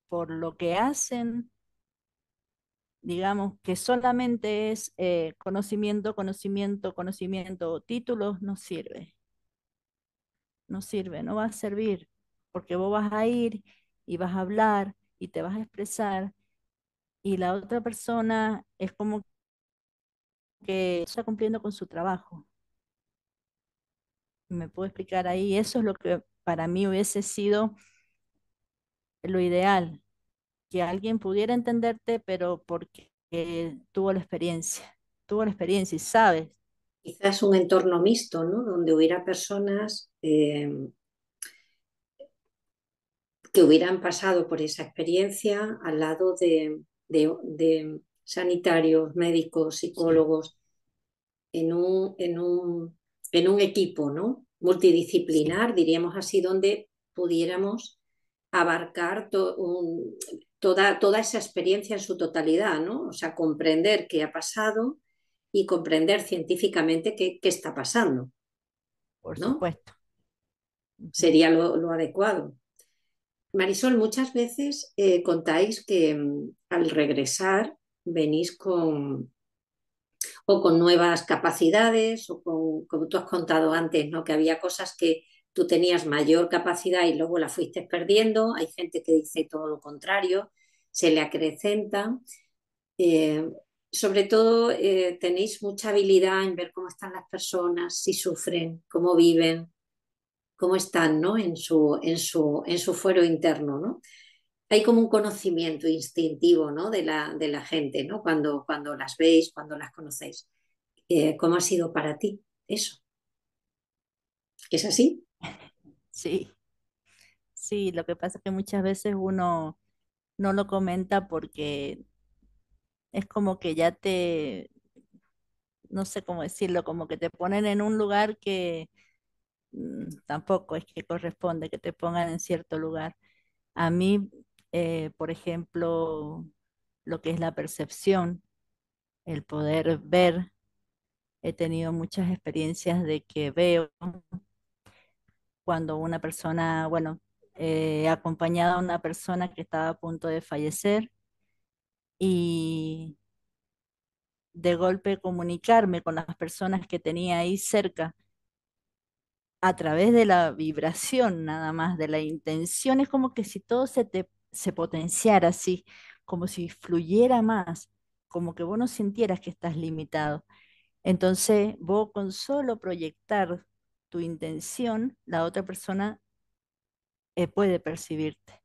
por lo que hacen, digamos que solamente es conocimiento, conocimiento, conocimiento, títulos, no sirve, no sirve, no va a servir, porque vos vas a ir y vas a hablar y te vas a expresar y la otra persona es como que está cumpliendo con su trabajo. ¿Me puedo explicar ahí? Eso es lo que para mí hubiese sido lo ideal, que alguien pudiera entenderte, pero porque tuvo la experiencia y sabes. Quizás un entorno mixto, ¿no? Donde hubiera personas que hubieran pasado por esa experiencia al lado de sanitarios, médicos, Sí, psicólogos, en un equipo, ¿no? sí, Multidisciplinar, diríamos así, donde pudiéramos abarcar toda esa experiencia en su totalidad, ¿no? O sea, comprender qué ha pasado y comprender científicamente qué está pasando, por ¿no? supuesto. Ujú. Sería lo adecuado. Marisol, muchas veces contáis que al regresar venís con nuevas capacidades o con, como tú has contado antes, ¿no? Que había cosas que tú tenías mayor capacidad y luego la fuiste perdiendo. Hay gente que dice todo lo contrario, se le acrecenta. Eh, Sobre todo, tenéis mucha habilidad en ver cómo están las personas, si sufren, cómo viven, cómo están, ¿no? En su fuero interno, ¿no? Hay como un conocimiento instintivo, ¿no? De la gente, ¿no? Cuando las veis, cuando las conocéis. ¿Cómo ha sido para ti eso? ¿Es así? Sí, sí, lo que pasa es que muchas veces uno no lo comenta porque es como que ya te, no sé cómo decirlo, como que te ponen en un lugar que tampoco es que corresponde que te pongan en cierto lugar. A mí, por ejemplo, lo que es la percepción, el poder ver, he tenido muchas experiencias de que veo cuando una persona, bueno, he acompañado a una persona que estaba a punto de fallecer y de golpe comunicarme con las personas que tenía ahí cerca a través de la vibración nada más, de la intención, es como que si todo se potenciara así, como si fluyera más, como que vos no sintieras que estás limitado. Entonces, vos con solo proyectar tu intención, la otra persona puede percibirte.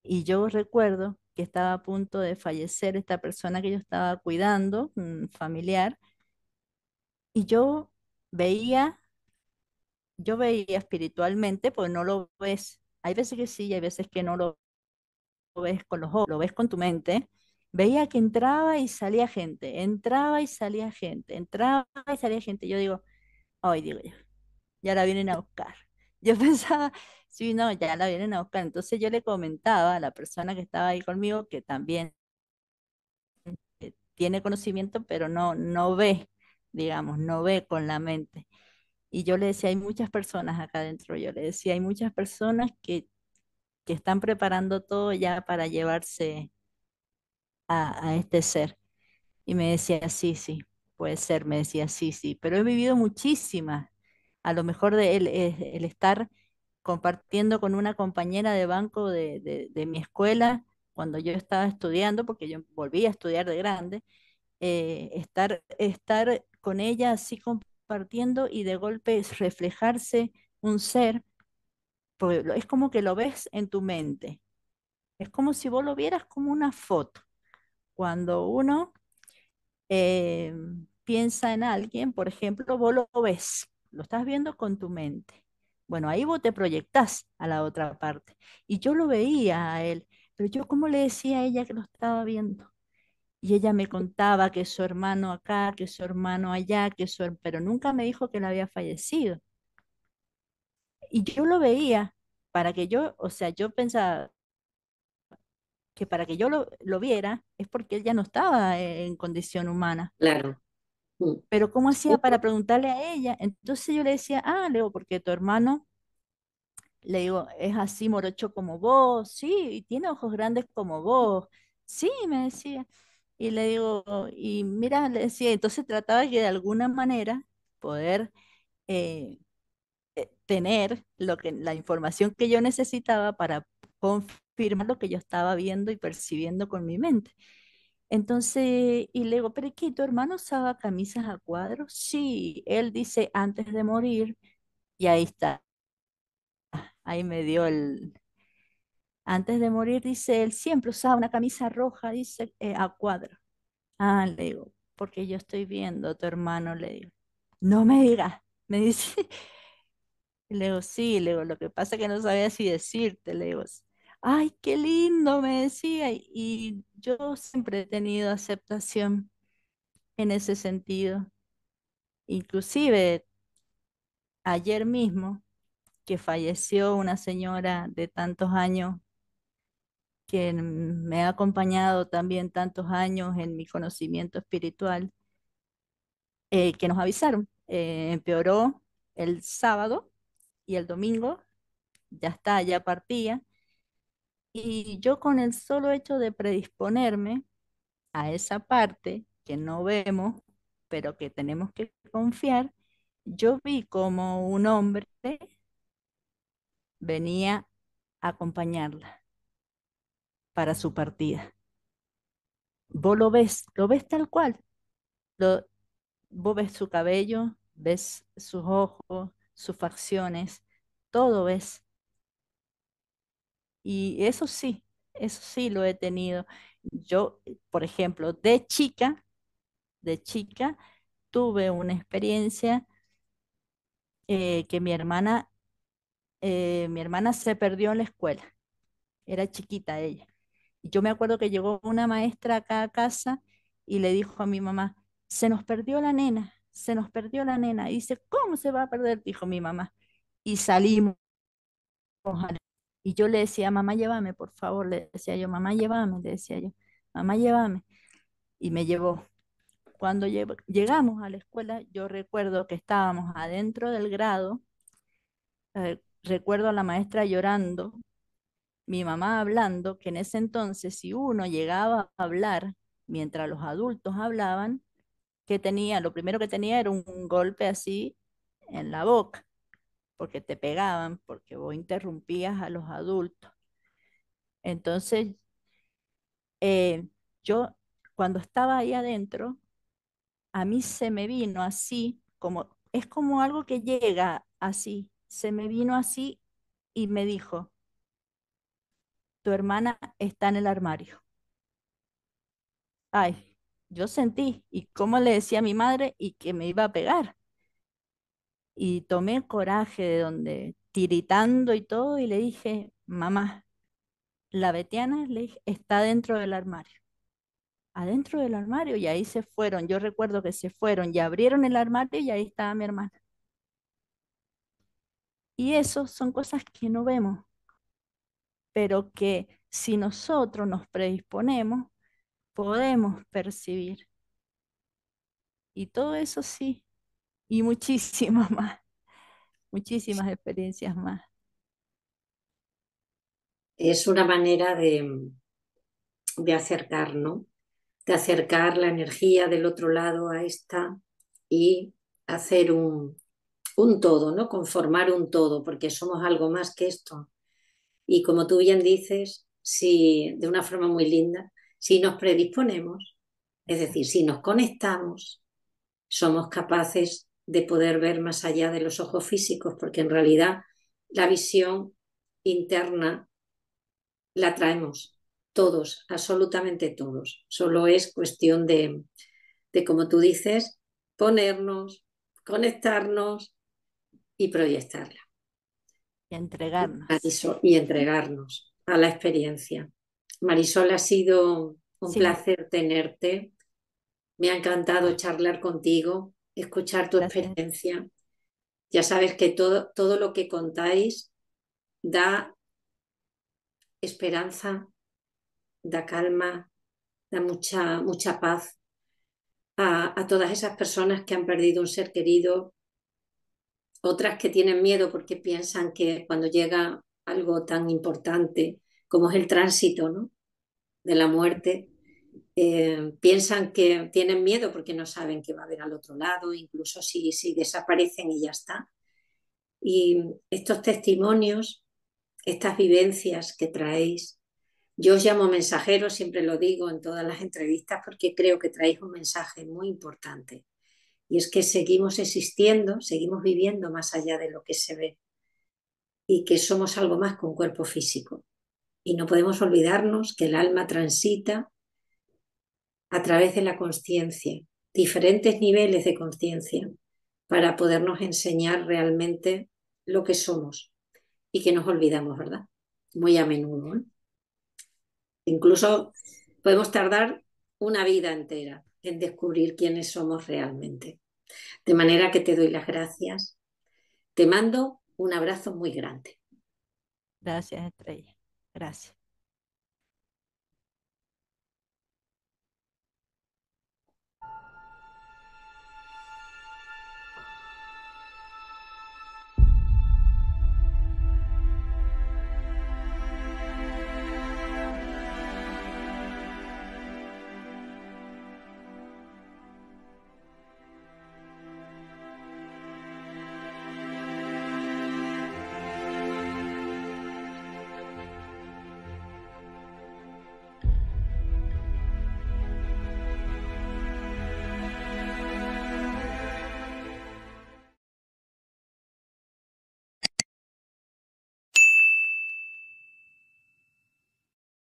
Y yo recuerdo que estaba a punto de fallecer esta persona que yo estaba cuidando, un familiar, y veía, yo veía espiritualmente, pues no lo ves. Hay veces que sí, y hay veces que no lo ves con los ojos, lo ves con tu mente. Veía que entraba y salía gente, entraba y salía gente, entraba y salía gente. Yo digo, ay, digo yo, ya la vienen a buscar. Yo pensaba, sí, no, ya la vienen a buscar. Entonces yo le comentaba a la persona que estaba ahí conmigo, que también tiene conocimiento, pero no ve, digamos, no ve con la mente. Y yo le decía, hay muchas personas acá adentro, yo le decía, hay muchas personas que están preparando todo ya para llevarse a este ser. Y me decía, sí, sí, puede ser, me decía, sí, sí, pero he vivido muchísimas. A lo mejor el estar compartiendo con una compañera de banco de mi escuela cuando yo estaba estudiando, porque yo volví a estudiar de grande, estar con ella así compartiendo y de golpe reflejarse un ser, porque es como que lo ves en tu mente, es como si vos lo vieras como una foto. Cuando uno eh, piensa en alguien, por ejemplo, vos lo ves, lo estás viendo con tu mente. Bueno, ahí vos te proyectás a la otra parte. Y yo lo veía a él, pero yo cómo le decía a ella que lo estaba viendo. Y ella me contaba que su hermano acá, que su hermano allá, pero nunca me dijo que él había fallecido. Y yo lo veía para que yo, o sea, yo pensaba que para que yo lo viera es porque él ya no estaba en condición humana. Claro. Mm. Pero ¿cómo hacía Uy, para preguntarle a ella? Entonces yo le decía, ah, Leo, porque tu hermano, le digo, es así morocho como vos, sí, y tiene ojos grandes como vos, sí, me decía. Y le digo, y mira, le decía, entonces trataba que de alguna manera poder eh, tener la información que yo necesitaba para confirmar lo que yo estaba viendo y percibiendo con mi mente. Entonces, y le digo, pero ¿y qué? ¿Tu hermano usaba camisas a cuadros? Sí, él dice antes de morir, y ahí está, ahí me dio antes de morir, dice, él siempre usaba una camisa roja, dice, a cuadros. Ah, le digo, porque yo estoy viendo a tu hermano, le digo, no me digas, me dice, le digo, sí, le digo, lo que pasa es que no sabía si decirte, le digo, ay, qué lindo, me decía, y yo siempre he tenido aceptación en ese sentido. Inclusive ayer mismo, que falleció una señora de tantos años que me ha acompañado también tantos años en mi conocimiento espiritual, que nos avisaron, empeoró el sábado y el domingo, ya está, ya partía, y yo con el solo hecho de predisponerme a esa parte que no vemos, pero que tenemos que confiar, yo vi como un hombre venía a acompañarla para su partida. Vos lo ves tal cual. Lo, vos ves su cabello, ves sus ojos, sus facciones, todo ves. Y eso sí lo he tenido. Yo, por ejemplo, de chica, tuve una experiencia que mi hermana se perdió en la escuela. Era chiquita ella. Y yo me acuerdo que llegó una maestra acá a casa y le dijo a mi mamá, se nos perdió la nena, se nos perdió la nena. Y dice, ¿cómo se va a perder? Dijo mi mamá. Y salimos. Y yo le decía, mamá, llévame, por favor. Le decía yo, mamá, llévame, le decía yo, mamá, llévame. Y me llevó. Cuando llegamos a la escuela, yo recuerdo que estábamos adentro del grado, recuerdo a la maestra llorando, mi mamá hablando, que en ese entonces si uno llegaba a hablar mientras los adultos hablaban, que tenía, lo primero que tenía era un golpe así en la boca, porque te pegaban, porque vos interrumpías a los adultos. Entonces, eh, yo cuando estaba ahí adentro, a mí se me vino así, como, es como algo que llega así, se me vino así y me dijo, tu hermana está en el armario. Ay, yo sentí, y cómo le decía a mi madre y que me iba a pegar. Y tomé coraje de donde, tiritando y todo, y le dije, mamá, la Betiana, le dije, está dentro del armario. Adentro del armario, y ahí se fueron. Yo recuerdo que se fueron y abrieron el armario y ahí estaba mi hermana. Y eso son cosas que no vemos, pero que si nosotros nos predisponemos, podemos percibir. Y todo eso sí, y muchísimas más, muchísimas experiencias más. Es una manera de acercar, ¿no? De acercar la energía del otro lado a esta y hacer un todo, ¿no? Conformar un todo, porque somos algo más que esto. Y como tú bien dices, si de una forma muy linda, si nos predisponemos, es decir, Exacto. si nos conectamos, somos capaces de poder ver más allá de los ojos físicos, porque en realidad la visión interna la traemos todos, absolutamente todos. Solo es cuestión como tú dices, ponernos, conectarnos y proyectarla. Y entregarnos. Y entregarnos a la experiencia. Marisol, ha sido un Sí, placer tenerte. Me ha encantado igual. charlar contigo, escuchar tu Gracias. experiencia. Ya sabes que todo lo que contáis da esperanza, da calma, da mucha paz a todas esas personas que han perdido un ser querido, otras que tienen miedo porque piensan que cuando llega algo tan importante como es el tránsito, ¿no? de la muerte, piensan que tienen miedo porque no saben qué va a haber al otro lado, incluso si desaparecen y ya está. Y estos testimonios, estas vivencias que traéis, yo os llamo mensajeros, siempre lo digo en todas las entrevistas, porque creo que traéis un mensaje muy importante. Y es que seguimos existiendo, seguimos viviendo más allá de lo que se ve y que somos algo más que un cuerpo físico. Y no podemos olvidarnos que el alma transita a través de la conciencia, diferentes niveles de conciencia, para podernos enseñar realmente lo que somos y que nos olvidamos, ¿verdad? Muy a menudo, ¿eh? Incluso podemos tardar una vida entera en descubrir quiénes somos realmente. De manera que te doy las gracias. Te mando un abrazo muy grande. Gracias, Estrella. Gracias.